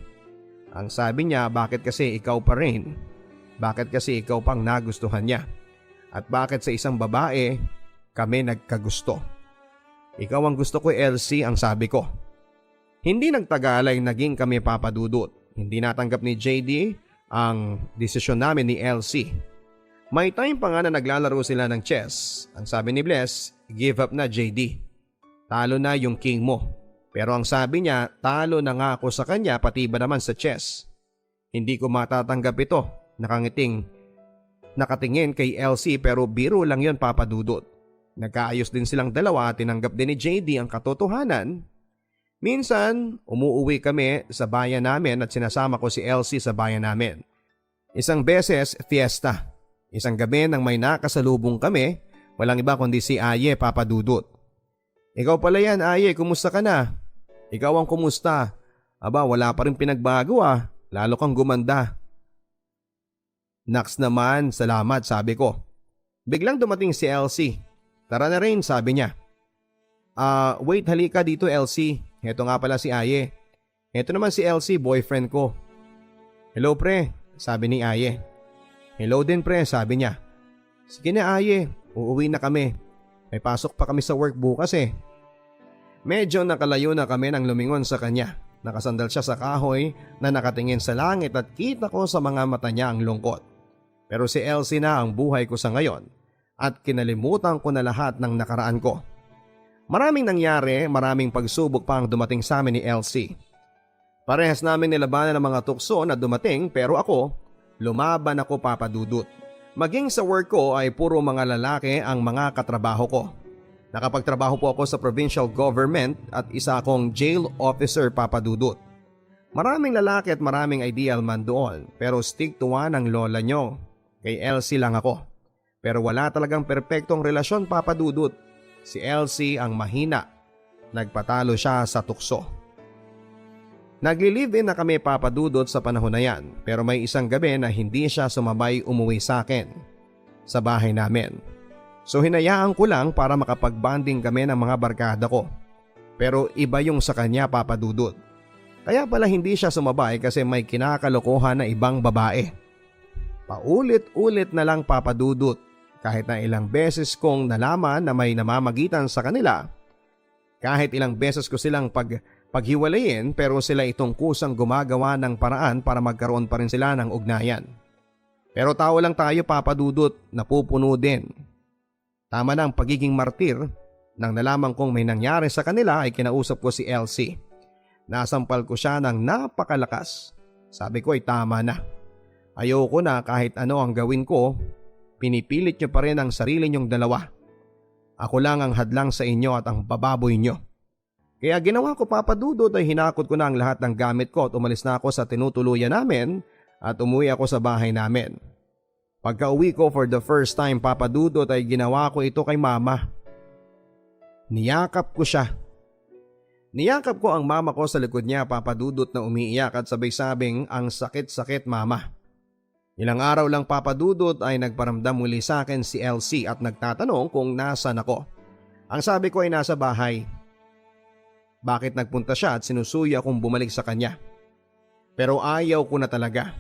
Ang sabi niya, bakit kasi ikaw pa rin? Bakit kasi ikaw pang nagustuhan niya? At bakit sa isang babae kami nagkagusto? Ikaw ang gusto ko Elsie, ang sabi ko. Hindi nagtagal ay naging kami papadudot. Hindi natanggap ni JD ang desisyon namin ni Elsie. May time pa nga na naglalaro sila ng chess. Ang sabi ni Bless, give up na JD. Talo na yung king mo. Pero ang sabi niya, talo na nga ako sa kanya pati ba naman sa chess. Hindi ko matatanggap ito. Nakatingin kay Elsie pero biro lang yon papadudot. Nagkaayos din silang dalawa at tinanggap din ni JD ang katotohanan. Minsan, umuuwi kami sa bayan namin at sinasama ko si Elsie sa bayan namin. Isang beses, fiesta. Isang gabi nang may nakasalubong kami, walang iba kundi si Aye papadudot. Ikaw pala yan Aye, kumusta ka na? Ikaw ang kumusta? Aba, wala pa rin pinagbago lalo kang gumanda. Naks naman, salamat sabi ko. Biglang dumating si Elsie. Tara na rin sabi niya. Wait halika dito Elsie. Heto nga pala si Aye. Heto naman si Elsie, boyfriend ko. Hello pre, sabi ni Aye. Hello din pre, sabi niya. Sige na Aye, uuwi na kami. May pasok pa kami sa work bukas Medyo nakalayo na kami nang lumingon sa kanya. Nakasandal siya sa kahoy na nakatingin sa langit at kita ko sa mga mata niya ang lungkot. Pero si Elsie na ang buhay ko sa ngayon at kinalimutan ko na lahat ng nakaraan ko. Maraming nangyari, maraming pagsubok pa ang dumating sa amin ni Elsie. Parehas namin nilabanan ng mga tukso na dumating pero ako, lumaban ako Papa Dudut. Maging sa work ko ay puro mga lalaki ang mga katrabaho ko. Nakapagtrabaho po ako sa provincial government at isa akong jail officer Papa Dudut. Maraming lalaki at maraming ideal man doon pero stick to one ang lola nyo. Kay Elsie lang ako. Pero wala talagang perpektong relasyon Papa Dudut. Si Elsie ang mahina. Nagpatalo siya sa tukso. Nagli-live-in na kami Papa Dudut sa panahon na yan pero may isang gabi na hindi siya sumabay umuwi sa akin sa bahay namin. So hinayaan ko lang para makapag-bonding kami ng mga barkada ko. Pero iba yung sa kanya Papa Dudut. Kaya pala hindi siya sumabay kasi may kinakalokohan na ibang babae. Paulit-ulit na lang Papa Dudut kahit na ilang beses kong nalaman na may namamagitan sa kanila. Kahit ilang beses ko silang paghiwalayin pero sila itong kusang gumagawa ng paraan para magkaroon pa rin sila ng ugnayan. Pero tao lang tayo Papa Dudut, napupuno din. Tama na ang pagiging martir. Nang nalaman kong may nangyari sa kanila ay kinausap ko si Elsie. Nasampal ko siya ng napakalakas. Sabi ko ay tama na. Ayoko na kahit ano ang gawin ko. Pinipilit niyo pa rin ang sarili niyong dalawa. Ako lang ang hadlang sa inyo at ang bababoy niyo. Kaya ginawa ko Papa Dudut ay hinakot ko na ang lahat ng gamit ko at umalis na ako sa tinutuluyan namin at umuwi ako sa bahay namin. Pagka uwi ko for the first time Papa Dudut ay ginawa ko ito kay Mama. Niyakap ko siya. Niyakap ko ang mama ko sa likod niya Papa Dudut na umiiyak at sabay-sabing ang sakit-sakit Mama. Ilang araw lang Papa Dudut ay nagparamdam muli sa akin si Elsie at nagtatanong kung nasan ako. Ang sabi ko ay nasa bahay. Bakit nagpunta siya at sinusuya akong bumalik sa kanya? Pero ayaw ko na talaga.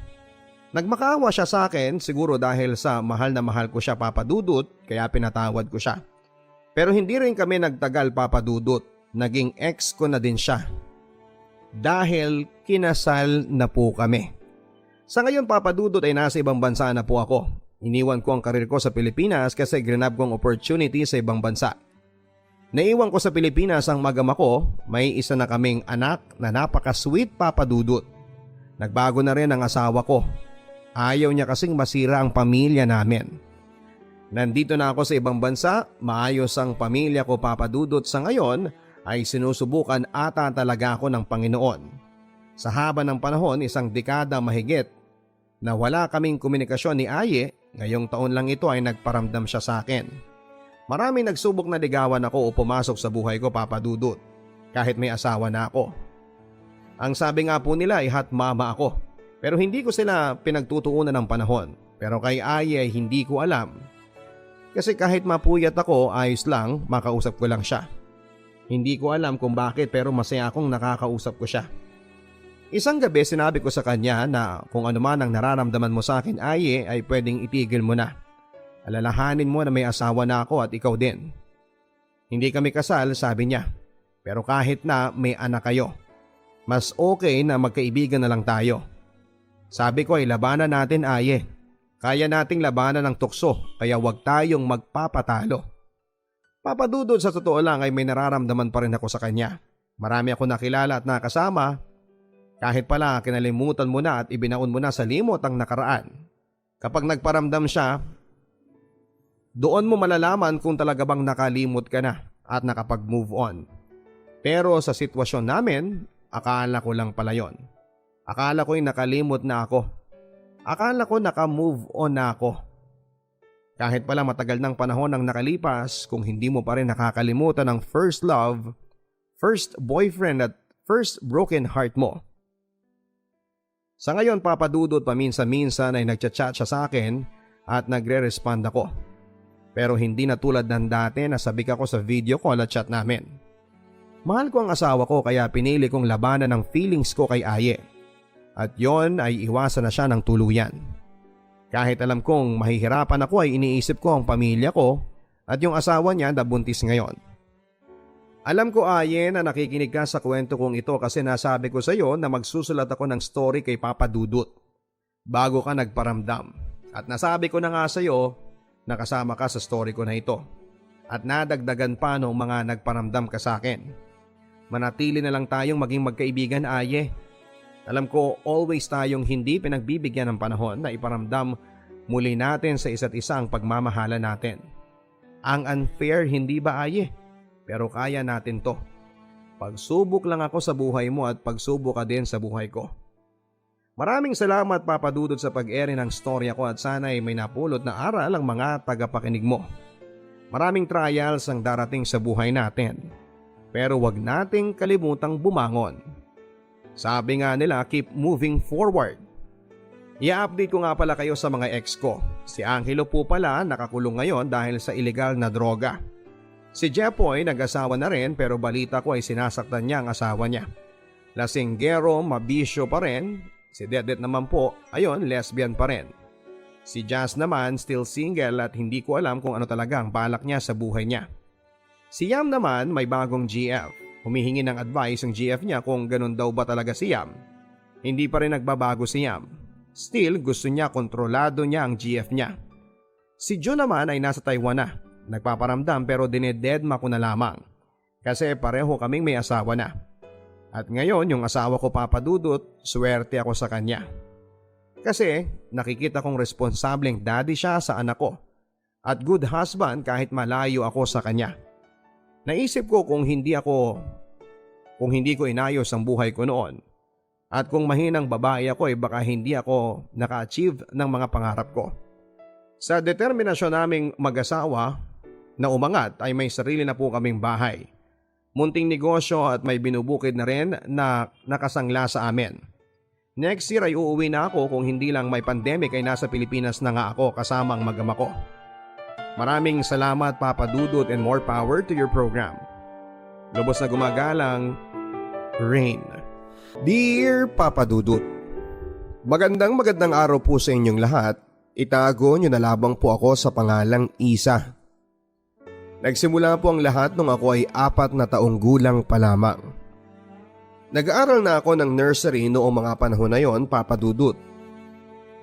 Nagmakaawa siya sa akin siguro dahil sa mahal na mahal ko siya Papa Dudut kaya pinatawad ko siya. Pero hindi rin kami nagtagal Papa Dudut. Naging ex ko na din siya. Dahil kinasal na po kami. Sa ngayon Papa Dudut ay nasa ibang bansa na po ako. Iniwan ko ang karir ko sa Pilipinas kasi grinab ko ang opportunity sa ibang bansa. Naiwan ko sa Pilipinas ang magama ko, may isa na kaming anak na napaka-sweet Papa Dudut. Nagbago na rin ang asawa ko. Ayaw niya kasing masira ang pamilya namin. Nandito na ako sa ibang bansa, maayos ang pamilya ko Papa Dudut sa ngayon ay sinusubukan ata talaga ako ng Panginoon. Sa haba ng panahon, isang dekada mahigit na wala kaming komunikasyon ni Aye, ngayong taon lang ito ay nagparamdam siya sa akin. Maraming nagsubok na ligawan ako o pumasok sa buhay ko Papa Dudut, kahit may asawa na ako. Ang sabi nga po nila ay hot mama ako, pero hindi ko sila pinagtutuunan ng panahon. Pero kay Aye ay hindi ko alam. Kasi kahit mapuyat ako, ayos lang, makausap ko lang siya. Hindi ko alam kung bakit pero masaya akong nakakausap ko siya. Isang gabi sinabi ko sa kanya na kung ano man ang nararamdaman mo sa akin Aye ay pwedeng itigil mo na. Alalahanin mo na may asawa na ako at ikaw din. Hindi kami kasal sabi niya. Pero kahit na may anak kayo, mas okay na magkaibigan na lang tayo. Sabi ko ay labanan natin Aye. Kaya nating labanan ng tukso kaya huwag tayong magpapatalo. Papa Dudut sa totoo lang ay may nararamdaman pa rin ako sa kanya. Marami ako nakilala at nakasama. Kahit pala kinalimutan mo na at ibinaon mo na sa limot ang nakaraan. Kapag nagparamdam siya, doon mo malalaman kung talaga bang nakalimot ka na at nakapag-move on. Pero sa sitwasyon namin, akala ko lang pala yon. Akala ko'y nakalimot na ako. Akala ko naka-move on na ako. Kahit pala matagal ng panahon ang nakalipas, kung hindi mo pa rin nakakalimutan ang first love, first boyfriend at first broken heart mo. Sa ngayon Papa Dudut paminsan-minsan ay nagchat-chat siya sa akin at nagre-respond ako. Pero hindi na tulad ng dati na sabik ako sa video call at chat namin. Mahal ko ang asawa ko kaya pinili kong labanan ang feelings ko kay Aye. At yon ay iwasan na siya ng tuluyan. Kahit alam kong mahihirapan ako ay iniisip ko ang pamilya ko at yung asawa niya na buntis ngayon. Alam ko Aye na nakikinig ka sa kwento kong ito kasi nasabi ko sa iyo na magsusulat ako ng story kay Papa Dudut bago ka nagparamdam. At nasabi ko na nga sa iyo nakasama ka sa story ko na ito at nadagdagan pa ng mga nagparamdam ka sa akin. Manatili na lang tayong maging magkaibigan, Aye. Alam ko always tayong hindi pinagbibigyan ng panahon na iparamdam muli natin sa isa't isa ang pagmamahala natin. Ang unfair, hindi ba, Aye? Pero kaya natin to. Pagsubok lang ako sa buhay mo at pagsubok ka din sa buhay ko. Maraming salamat, Papa Dudut, sa pag-ere ng storya ko at sana'y may napulot na aral ang mga tagapakinig mo. Maraming trials ang darating sa buhay natin, pero wag nating kalimutang bumangon. Sabi nga nila, keep moving forward. I-update ko nga pala kayo sa mga ex ko. Si Angelo po pala nakakulong ngayon dahil sa illegal na droga. Si Jepoy nag-asawa na rin pero balita ko ay sinasaktan niya ang asawa niya. Lasinggero, mabisyo pa rin. Si Dedet naman po, ayon, lesbian pa rin. Si Jazz naman still single at hindi ko alam kung ano talaga ang balak niya sa buhay niya. Si Yam naman may bagong GF. Humihingi ng advice ang GF niya kung ganun daw ba talaga si Yam. Hindi pa rin nagbabago si Yam. Still gusto niya kontrolado niya ang GF niya. Si Joe naman ay nasa Taiwan na. Nagpaparamdam pero dinededma ko na lamang. Kasi pareho kaming may asawa na. At ngayon yung asawa ko, Papa Dudut, swerte ako sa kanya. Kasi nakikita kong responsableng daddy siya sa anak ko. At good husband kahit malayo ako sa kanya. Naisip ko kung hindi ko inayos ang buhay ko noon. At kung mahinang babae ako baka hindi ako naka-achieve ng mga pangarap ko. Sa determinasyon naming mag-asawa na umangat ay may sarili na po kaming bahay. Munting negosyo at may binubukid na rin na nakasangla sa amin. Next year ay uuwi na ako kung hindi lang may pandemic ay nasa Pilipinas na nga ako kasama ang mag-ama ko. Maraming salamat, Papa Dudut, and more power to your program. Lubos na gumagalang, Rain. Dear Papa Dudut, magandang araw po sa inyong lahat. Itago nyo na labang po ako sa pangalang Isa. Nagsimula po ang lahat nung ako ay 4 na taong gulang pa lamang. Nag-aaral na ako ng nursery noong mga panahon na yon, Papa Dudut.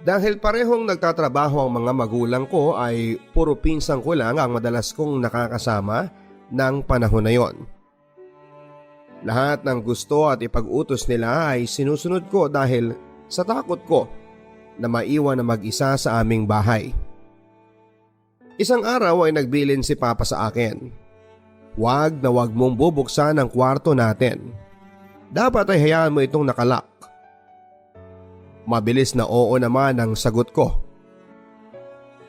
Dahil parehong nagtatrabaho ang mga magulang ko ay puro pinsang ko lang ang madalas kong nakakasama ng panahon na yon. Lahat ng gusto at ipag-utos nila ay sinusunod ko dahil sa takot ko na maiwan na mag-isa sa aming bahay. Isang araw ay nagbilin si Papa sa akin. Wag na wag mong bubuksan ang kwarto natin. Dapat ay hayaan mo itong nakalak. Mabilis na oo naman ang sagot ko.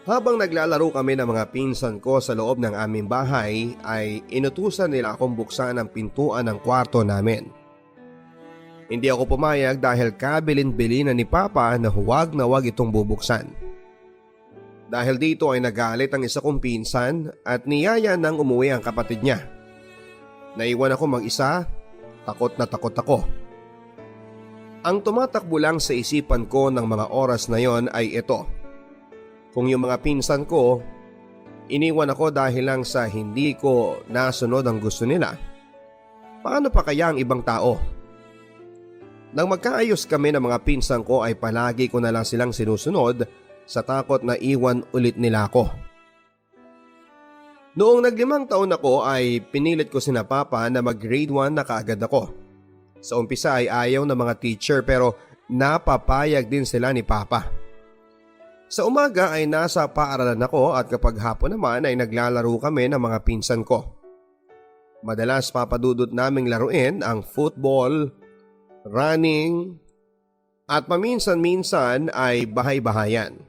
Habang naglalaro kami ng mga pinsan ko sa loob ng aming bahay ay inutusan nila akong buksan ang pintuan ng kwarto namin. Hindi ako pumayag dahil kabilin-bilin ni Papa na huwag na wag itong bubuksan. Dahil dito ay nagalit ang isa kong pinsan at niyaya nang umuwi ang kapatid niya. Naiwan ako mag-isa, takot na takot ako. Ang tumatakbo lang sa isipan ko ng mga oras na yon ay ito. Kung yung mga pinsan ko, iniwan ako dahil lang sa hindi ko nasunod ang gusto nila, paano pa kaya ang ibang tao? Nang magkaayos kami ng mga pinsan ko ay palagi ko na lang silang sinusunod sa takot na iwan ulit nila ako. Noong nag-5 taon ako ay pinilit ko sina Papa na mag-grade 1 na kaagad ako. Sa umpisa ay ayaw ng mga teacher pero napapayag din sila ni Papa. Sa umaga ay nasa paaralan ako at kapag hapon naman ay naglalaro kami ng mga pinsan ko. Madalas papadudot naming laruin ang football, running at paminsan-minsan ay bahay-bahayan.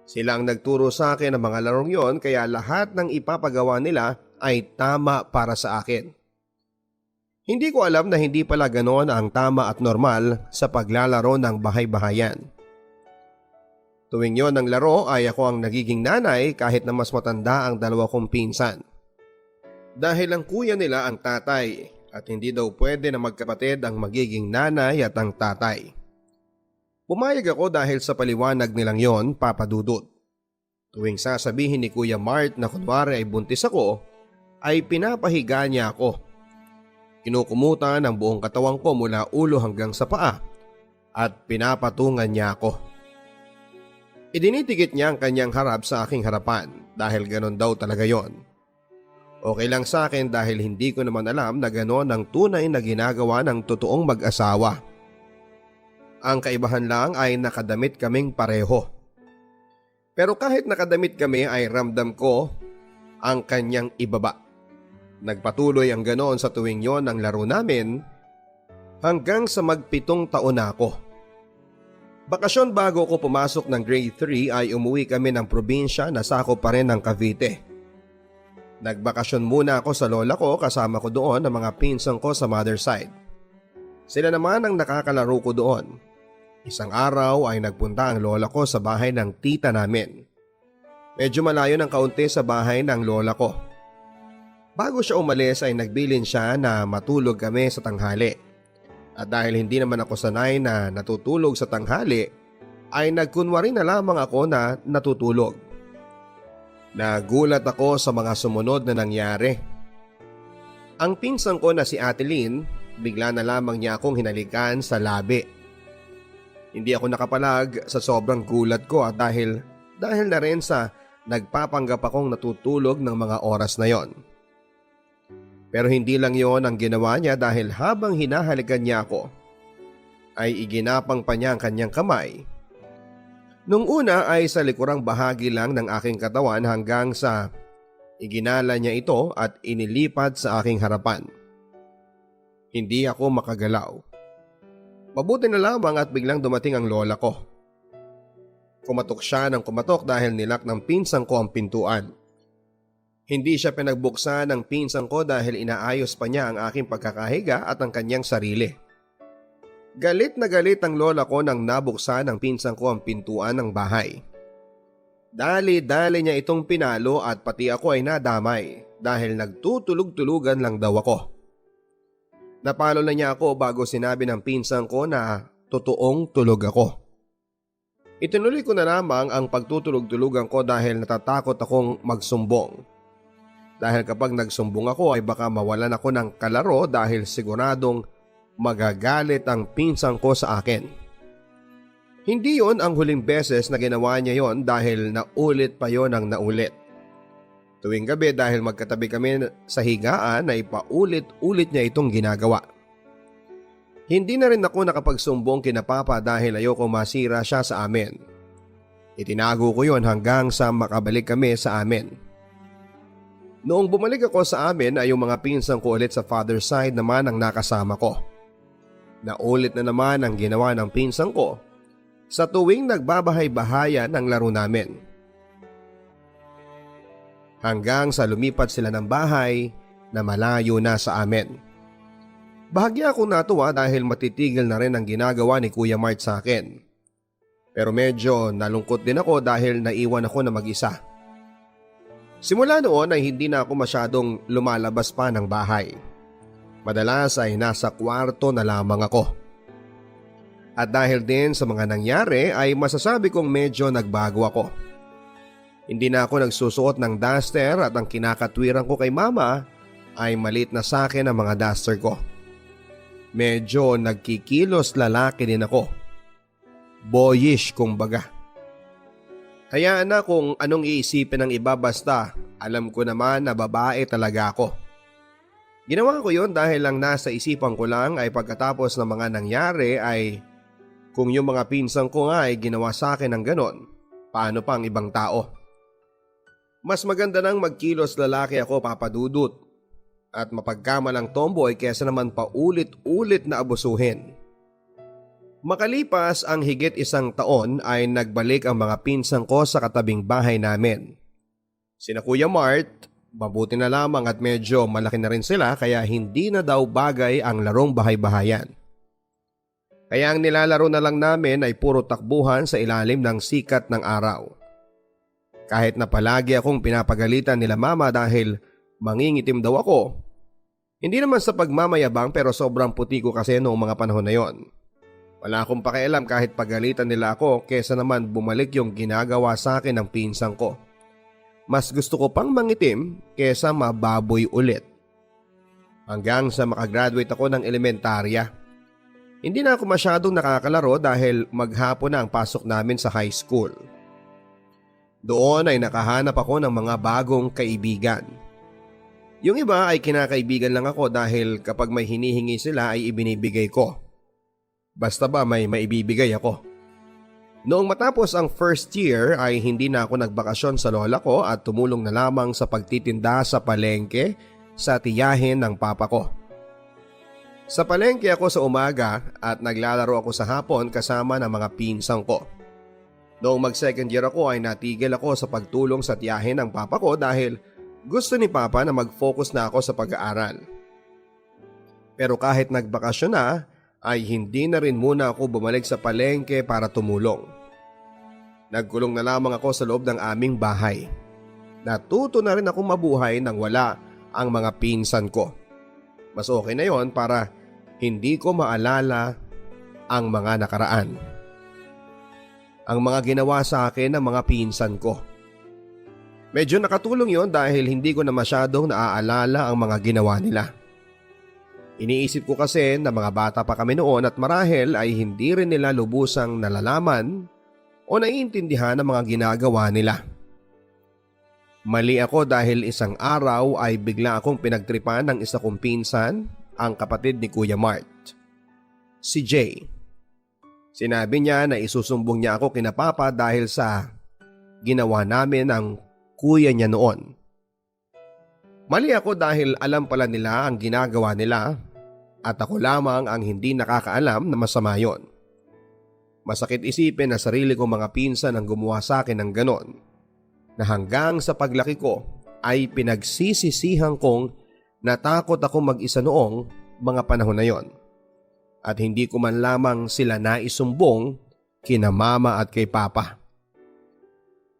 Sila ang nagturo sa akin ng mga larong yon kaya lahat ng ipapagawa nila ay tama para sa akin. Hindi ko alam na hindi pala ganon ang tama at normal sa paglalaro ng bahay-bahayan. Tuwing yon ang laro ay ako ang nagiging nanay kahit na mas matanda ang 2 kong pinsan. Dahil ang kuya nila ang tatay at hindi daw pwede na magkapatid ang magiging nanay at ang tatay. Pumayag ako dahil sa paliwanag nilang yon, Papa Dudut. Tuwing sasabihin ni Kuya Mart na kunwari ay buntis ako, ay pinapahiga niya ako. Kinukumutan ang buong katawan ko mula ulo hanggang sa paa at pinapatungan niya ako. Idinitikit niya ang kanyang harap sa aking harapan dahil ganon daw talaga yon. Okay lang sa akin dahil hindi ko naman alam na ganon ang tunay na ginagawa ng totoong mag-asawa. Ang kaibahan lang ay nakadamit kaming pareho. Pero kahit nakadamit kami ay ramdam ko ang kanyang ibaba. Nagpatuloy ang ganoon sa tuwing yon ang laro namin hanggang sa mag-7 taon na ako. Bakasyon bago ko pumasok ng grade 3 ay umuwi kami ng probinsya na sakop pa rin ng Cavite. Nagbakasyon muna ako sa lola ko, kasama ko doon ang mga pinsan ko sa mother side. Sila naman ang nakakalaro ko doon. Isang araw ay nagpunta ang lola ko sa bahay ng tita namin. Medyo malayo ng kaunti sa bahay ng lola ko. Bago siya umalis ay nagbilin siya na matulog kami sa tanghali. At dahil hindi naman ako sanay na natutulog sa tanghali, ay nagkunwari na lamang ako na natutulog. Nagulat ako sa mga sumunod na nangyari. Ang pinsan ko na si Ate Lynn, bigla na lamang niya akong hinalikan sa labi. Hindi ako nakapalag sa sobrang gulat ko at dahil na rin sa nagpapanggap akong natutulog ng mga oras na yon. Pero hindi lang yon ang ginawa niya dahil habang hinahalikan niya ako, ay iginapang pa niya ang kanyang kamay. Nung una ay sa likurang bahagi lang ng aking katawan hanggang sa iginala niya ito at inilipat sa aking harapan. Hindi ako makagalaw. Mabuti na lamang at biglang dumating ang lola ko. Kumatok siya ng kumatok dahil nilak ng pinsan ko ang pintuan. Hindi siya pinagbuksan ng pinsan ko dahil inaayos pa niya ang aking pagkakahiga at ang kanyang sarili. Galit na galit ang lola ko nang nabuksan ng pinsan ko ang pintuan ng bahay. Dali-dali niya itong pinalo at pati ako ay nadamay dahil nagtutulog-tulugan lang daw ako. Napalo na niya ako bago sinabi ng pinsan ko na totoong tulog ako. Itinuloy ko na lamang ang pagtutulog-tulugan ko dahil natatakot akong magsumbong. Dahil kapag nagsumbong ako ay baka mawalan ako ng kalaro dahil siguradong magagalit ang pinsan ko sa akin. Hindi yon ang huling beses na ginawa niya yon dahil naulit pa yon ang naulit. Tuwing gabi dahil magkatabi kami sa higaan ay paulit-ulit niya itong ginagawa. Hindi na rin ako nakapagsumbong kina Papa dahil ayoko masira siya sa amin. Itinago ko yon hanggang sa makabalik kami sa amin. Noong bumalik ako sa amin ay yung mga pinsan ko ulit sa father side naman ang nakasama ko. Naulit na naman ang ginawa ng pinsan ko sa tuwing nagbabahay-bahayan ng laro namin. Hanggang sa lumipat sila ng bahay na malayo na sa amin. Bahagya akong natuwa dahil matitigil na rin ang ginagawa ni Kuya Mart sa akin. Pero medyo nalungkot din ako dahil naiwan ako na mag-isa. Simula noon ay hindi na ako masyadong lumalabas pa ng bahay. Madalas ay nasa kwarto na lamang ako. At dahil din sa mga nangyari ay masasabi kong medyo nagbago ako. Hindi na ako nagsusuot ng duster at ang kinakatwiran ko kay mama ay maliit na sa akin ang mga duster ko. Medyo nagkikilos lalaki din ako. Boyish kumbaga. Hayaan na kung anong iisipin ng iba basta alam ko naman na babae talaga ako. Ginawa ko yon dahil lang nasa isipan ko lang ay pagkatapos ng mga nangyari ay kung yung mga pinsan ko nga ay ginawa sa akin ng ganon, paano pa ang ibang tao? Mas maganda nang magkilos lalaki ako papadudot at mapagkamalang tomboy kesa naman paulit-ulit na abusuhin. Makalipas ang higit 1 taon ay nagbalik ang mga pinsan ko sa katabing bahay namin. Sina Kuya Mart, mabuti na lamang at medyo malaki na rin sila kaya hindi na daw bagay ang larong bahay-bahayan. Kaya ang nilalaro na lang namin ay puro takbuhan sa ilalim ng sikat ng araw. Kahit na palagi akong pinapagalitan nila mama dahil mangingitim daw ako. Hindi naman sa pagmamayabang pero sobrang puti ko kasi noong mga panahon na yon. Wala akong pakialam kahit pagalitan nila ako kesa naman bumalik yung ginagawa sa akin ng pinsan ko. Mas gusto ko pang mangitim kesa mababoy ulit. Hanggang sa makagraduate ako ng elementarya. Hindi na ako masyadong nakakalaro dahil maghapon na ang pasok namin sa high school. Doon ay nakahanap ako ng mga bagong kaibigan. Yung iba ay kinakaibigan lang ako dahil kapag may hinihingi sila ay ibinibigay ko. Basta ba may maibibigay ako. Noong matapos ang first year ay hindi na ako nagbakasyon sa lola ko at tumulong na lamang sa pagtitinda sa palengke sa tiyahin ng papa ko. Sa palengke ako sa umaga at naglalaro ako sa hapon kasama ng mga pinsang ko. Noong mag second year ako ay natigil ako sa pagtulong sa tiyahin ng papa ko dahil gusto ni papa na mag-focus na ako sa pag-aaral. Pero kahit nagbakasyon na ay hindi na rin muna ako bumalik sa palengke para tumulong. Nagkulong na lamang ako sa loob ng aming bahay. Natuto na rin akong mabuhay nang wala ang mga pinsan ko. Mas okay na yon para hindi ko maalala ang mga nakaraan. Ang mga ginawa sa akin ng mga pinsan ko. Medyo nakatulong yon dahil hindi ko na masyadong naaalala ang mga ginawa nila. Iniisip ko kasi na mga bata pa kami noon at marahil ay hindi rin nila lubusang nalalaman o naiintindihan ang mga ginagawa nila. Mali ako dahil isang araw ay bigla akong pinagtripan ng isa kong pinsan, ang kapatid ni Kuya Mart. Si Jay. Sinabi niya na isusumbong niya ako kina Papa dahil sa ginawa namin ng kuya niya noon. Mali ako dahil alam pala nila ang ginagawa nila at ako lamang ang hindi nakakaalam na masama yon. Masakit isipin na sarili kong mga pinsan ang gumawa sa akin ng ganon na hanggang sa paglaki ko ay pinagsisisihan kong natakot ako mag-isa noong mga panahon na yon at hindi ko man lamang sila naisumbong kina Mama at kay Papa.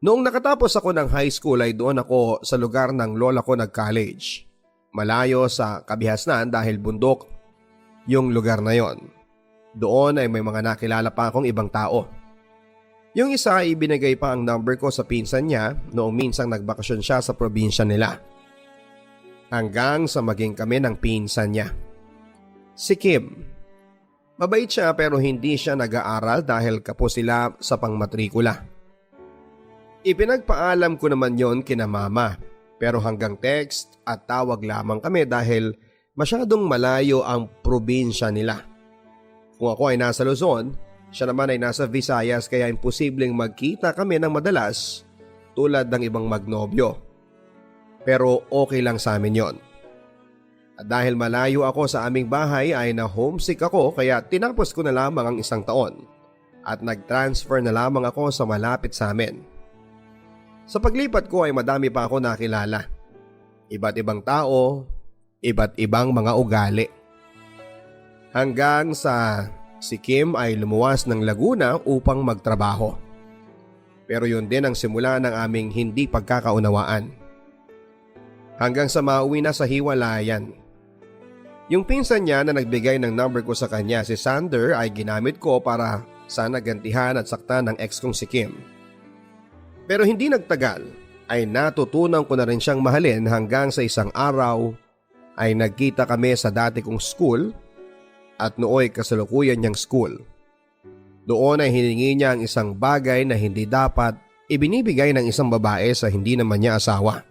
Noong nakatapos ako ng high school ay doon ako sa lugar ng lola ko nag-college. Malayo sa kabihasnan dahil bundok yung lugar na yon. Doon ay may mga nakilala pa akong ibang tao. Yung isa ay ibinigay pa ang number ko sa pinsan niya noong minsang nagbakasyon siya sa probinsya nila. Hanggang sa maging kami ng pinsan niya. Si Kim. Mabait siya pero hindi siya nag-aaral dahil kapos sila sa pangmatrikula. Ipinagpaalam ko naman yon kina Mama pero hanggang text at tawag lamang kami dahil masyadong malayo ang probinsya nila. Kung ako ay nasa Luzon, siya naman ay nasa Visayas kaya imposibleng magkita kami ng madalas tulad ng ibang magnobyo. Pero okay lang sa amin yon. At dahil malayo ako sa aming bahay ay na-homesick ako kaya tinapos ko na lamang ang isang taon at nag-transfer na lamang ako sa malapit sa amin. Sa paglipat ko ay madami pa ako nakilala. Iba't ibang tao, iba't ibang mga ugali. Hanggang sa si Kim ay lumuwas ng Laguna upang magtrabaho. Pero yun din ang simula ng aming hindi pagkakaunawaan. Hanggang sa mauwi na sa hiwalayan. Yung pinsan niya na nagbigay ng number ko sa kanya, si Sander, ay ginamit ko para sana gantihan at saktan ng ex kong si Kim. Pero hindi nagtagal ay natutunan ko na rin siyang mahalin hanggang sa isang araw ay nagkita kami sa dati kong school at nooy kasalukuyan niyang school. Doon ay hiningi niya ang isang bagay na hindi dapat ibinibigay ng isang babae sa hindi naman niya asawa.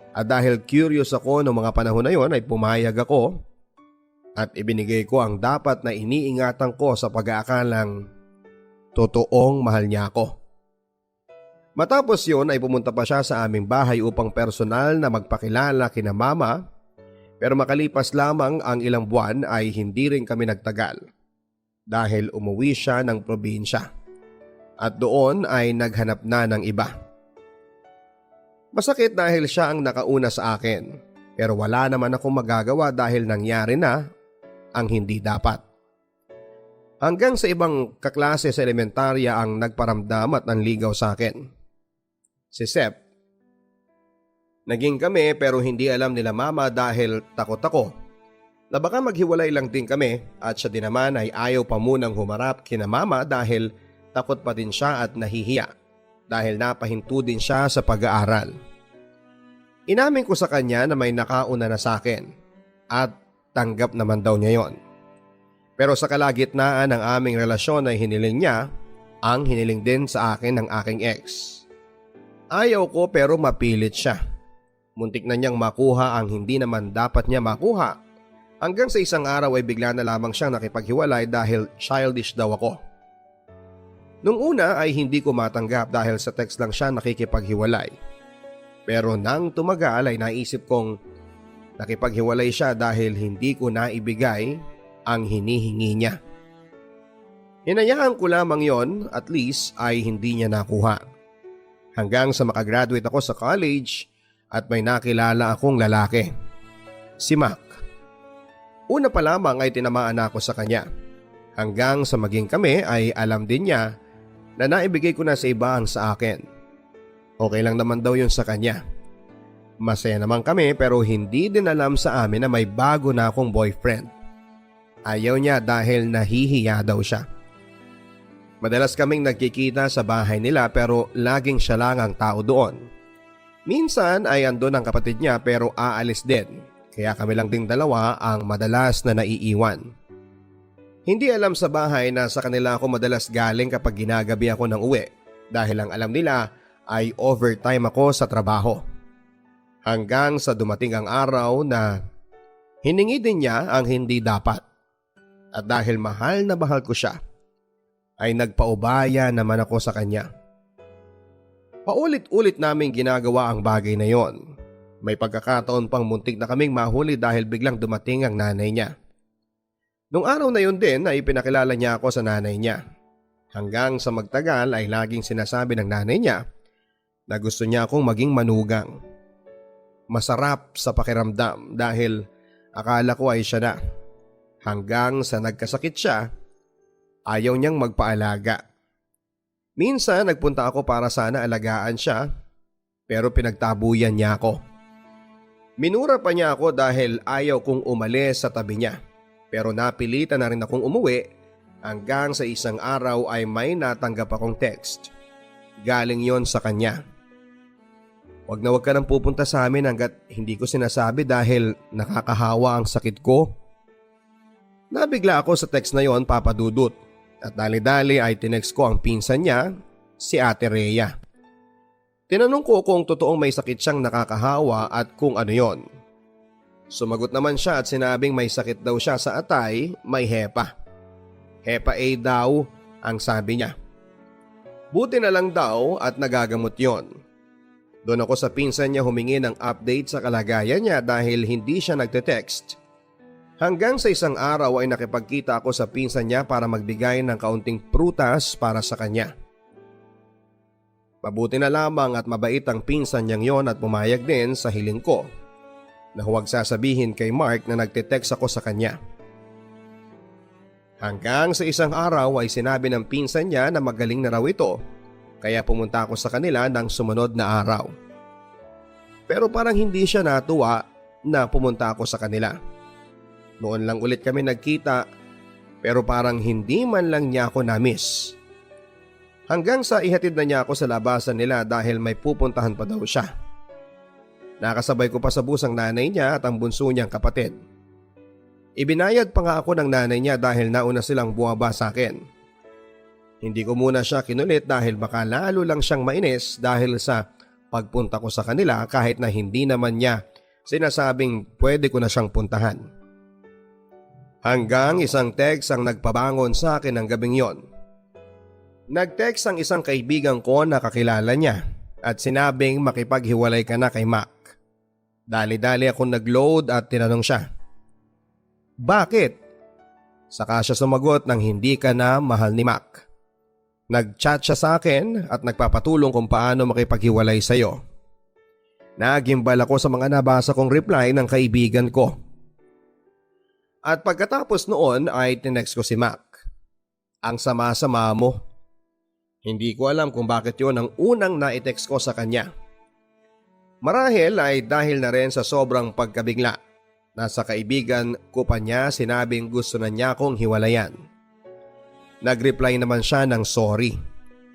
At dahil curious ako noong mga panahon na yon ay pumayag ako at ibinigay ko ang dapat na iniingatan ko sa pag-aakalang totoong mahal niya ako. Matapos yon ay pumunta pa siya sa aming bahay upang personal na magpakilala kina Mama pero makalipas lamang ang ilang buwan ay hindi rin kami nagtagal dahil umuwi siya ng probinsya at doon ay naghanap na ng iba. Masakit dahil siya ang nakauna sa akin pero wala naman akong magagawa dahil nangyari na ang hindi dapat. Hanggang sa ibang kaklase sa elementarya ang nagparamdam at nanligaw sa akin. Si Sep. Naging kami pero hindi alam nila Mama dahil takot ako na baka maghiwalay lang din kami at siya din naman ay ayaw pa munang humarap kina Mama dahil takot pa din siya at nahihiya dahil napahinto din siya sa pag-aaral. Inamin ko sa kanya na may nakauna na sa akin at tanggap naman daw niya yon. Pero sa kalagitnaan ng aming relasyon ay hiniling niya ang hiniling din sa akin ng aking ex. Ayaw ko pero mapilit siya. Muntik na niyang makuha ang hindi naman dapat niya makuha. Hanggang sa isang araw ay bigla na lamang siyang nakipaghiwalay dahil childish daw ako. Nung una ay hindi ko matanggap dahil sa text lang siya nakikipaghiwalay. Pero nang tumagal ay naisip kong nakipaghiwalay siya dahil hindi ko naibigay ang hinihingi niya. Hinayaan ko lamang yon, at least ay hindi niya nakuha. Hanggang sa makagraduate ako sa college at may nakilala akong lalaki. Si Mac. Una pa lamang ay tinamaan ako sa kanya. Hanggang sa maging kami ay alam din niya na naibigay ko na sa iba ang sa akin. Okay lang naman daw yun sa kanya. Masaya naman kami pero hindi din alam sa amin na may bago na akong boyfriend. Ayaw niya dahil nahihiya daw siya. Madalas kaming nagkikita sa bahay nila pero laging siya lang ang tao doon. Minsan ay andun ang kapatid niya pero aalis din. Kaya kami lang ding dalawa ang madalas na naiiwan. Hindi alam sa bahay na sa kanila ako madalas galing kapag ginagabi ako ng uwi dahil ang alam nila ay overtime ako sa trabaho. Hanggang sa dumating ang araw na hiningi din niya ang hindi dapat. At dahil mahal na mahal ko siya, ay nagpaubaya naman ako sa kanya. Paulit-ulit naming ginagawa ang bagay na yon. May pagkakataon pang muntik na kaming mahuli dahil biglang dumating ang nanay niya. Nung araw na yun din ay pinakilala niya ako sa nanay niya. Hanggang sa magtagal ay laging sinasabi ng nanay niya na gusto niya akong maging manugang. Masarap sa pakiramdam dahil akala ko ay siya na. Hanggang sa nagkasakit siya, ayaw niyang magpaalaga. Minsan nagpunta ako para sana alagaan siya pero pinagtabuyan niya ako. Minura pa niya ako dahil ayaw kong umalis sa tabi niya. Pero napilitan na rin akong umuwi hanggang sa isang araw ay may natanggap akong text. Galing yon sa kanya. Wag na wag ka nang pupunta sa amin hanggat hindi ko sinasabi dahil nakakahawa ang sakit ko. Nabigla ako sa text na yon, Papa Dudut, at dali-dali ay tinext ko ang pinsan niya, si Ate Rhea. Tinanong ko kung totoong may sakit siyang nakakahawa at kung ano yon. Sumagot naman siya at sinabing may sakit daw siya sa atay, may hepa. Hepa A daw ang sabi niya. Buti na lang daw at nagagamot yon. Doon ako sa pinsan niya humingi ng update sa kalagayan niya dahil hindi siya nagte-text. Hanggang sa isang araw ay nakipagkita ako sa pinsan niya para magbigay ng kaunting prutas para sa kanya. Mabuti na lamang at mabait ang pinsan niyang yon at pumayag din sa hiling ko na huwag sasabihin kay Mark na nagte-text ako sa kanya. Hanggang sa isang araw ay sinabi ng pinsan niya na magaling na raw ito kaya pumunta ako sa kanila ng sumunod na araw. Pero parang hindi siya natuwa na pumunta ako sa kanila. Noon lang ulit kami nagkita pero parang hindi man lang niya ako na-miss. Hanggang sa ihatid na niya ako sa labasan nila dahil may pupuntahan pa daw siya. Nakasabay ko pa sa bus ang nanay niya at ang bunso niyang kapatid. Ibinayad pa nga ako ng nanay niya dahil nauna silang bumaba sa akin. Hindi ko muna siya kinulit dahil baka lalo lang siyang mainis dahil sa pagpunta ko sa kanila kahit na hindi naman niya sinasabing pwede ko na siyang puntahan. Hanggang isang text ang nagpabangon sa akin ng gabing yon. Nag-text ang isang kaibigan ko na kakilala niya at sinabing makipaghiwalay ka na kay Mac. Dali-dali akong nag-load at tinanong siya. Bakit? Saka siya sumagot ng hindi ka na mahal ni Mac. Nag-chat siya sa akin at nagpapatulong kung paano makipaghiwalay sa'yo. Nagimbal ako sa mga nabasa kong reply ng kaibigan ko. At pagkatapos noon ay tinext ko si Mac. Ang sama-sama mo. Hindi ko alam kung bakit yon ang unang na-text ko sa kanya. Marahil ay dahil na rin sa sobrang pagkabigla. Nasa kaibigan ko pa niya sinabing gusto na niya akong hiwalayan. Nag-reply naman siya ng sorry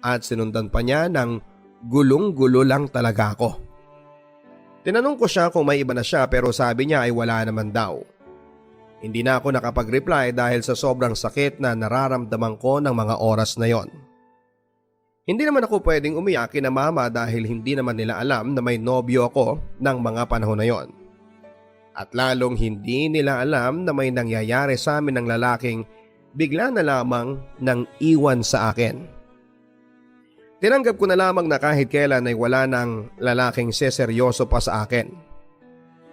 at sinundan pa niya ng gulong-gulo lang talaga ako. Tinanong ko siya kung may iba na siya pero sabi niya ay wala naman daw. Hindi na ako nakapag-reply dahil sa sobrang sakit na nararamdaman ko ng mga oras na yon. Hindi naman ako pwedeng umiyak kina mama dahil hindi naman nila alam na may nobyo ako ng mga panahon na yon. At lalong hindi nila alam na may nangyayari sa amin ng lalaking bigla na lamang nang iwan sa akin. Tinanggap ko na lamang na kahit kailan ay wala ng lalaking seseryoso pa sa akin.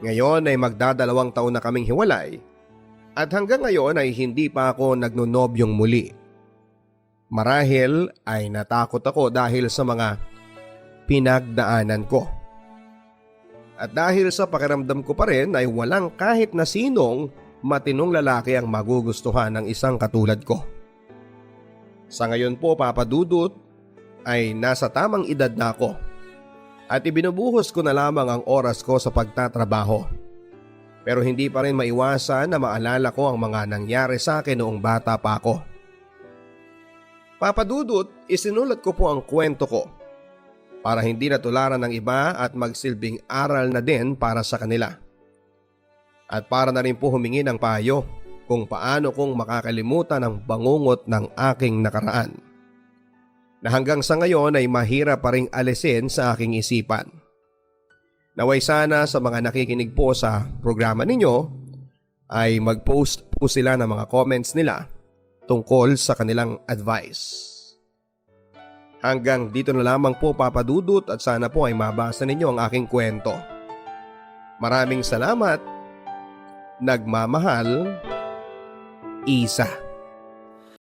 Ngayon ay magdadalawang taon na kaming hiwalay at hanggang ngayon ay hindi pa ako nagnonobyong muli. Marahil ay natakot ako dahil sa mga pinagdaanan ko. At dahil sa pakiramdam ko pa rin ay walang kahit na sinong matinong lalaki ang magugustuhan ng isang katulad ko. Sa ngayon po Papa Dudut ay nasa tamang edad na ako at ibinubuhos ko na lamang ang oras ko sa pagtatrabaho. Pero hindi pa rin maiwasan na maalala ko ang mga nangyari sa akin noong bata pa ako. Papa Dudut, isinulat ko po ang kwento ko para hindi natularan ng iba at magsilbing aral na din para sa kanila. At para na rin po humingi ng payo kung paano kong makakalimutan ang bangungot ng aking nakaraan. Na hanggang sa ngayon ay mahirap pa ring alisin sa aking isipan. Naway sana sa mga nakikinig po sa programa ninyo ay mag-post po sila ng mga comments nila tungkol sa kanilang advice. Hanggang dito na lamang po Papa Dudut at sana po ay mabasa ninyo ang aking kwento. Maraming salamat. Nagmamahal, Isa.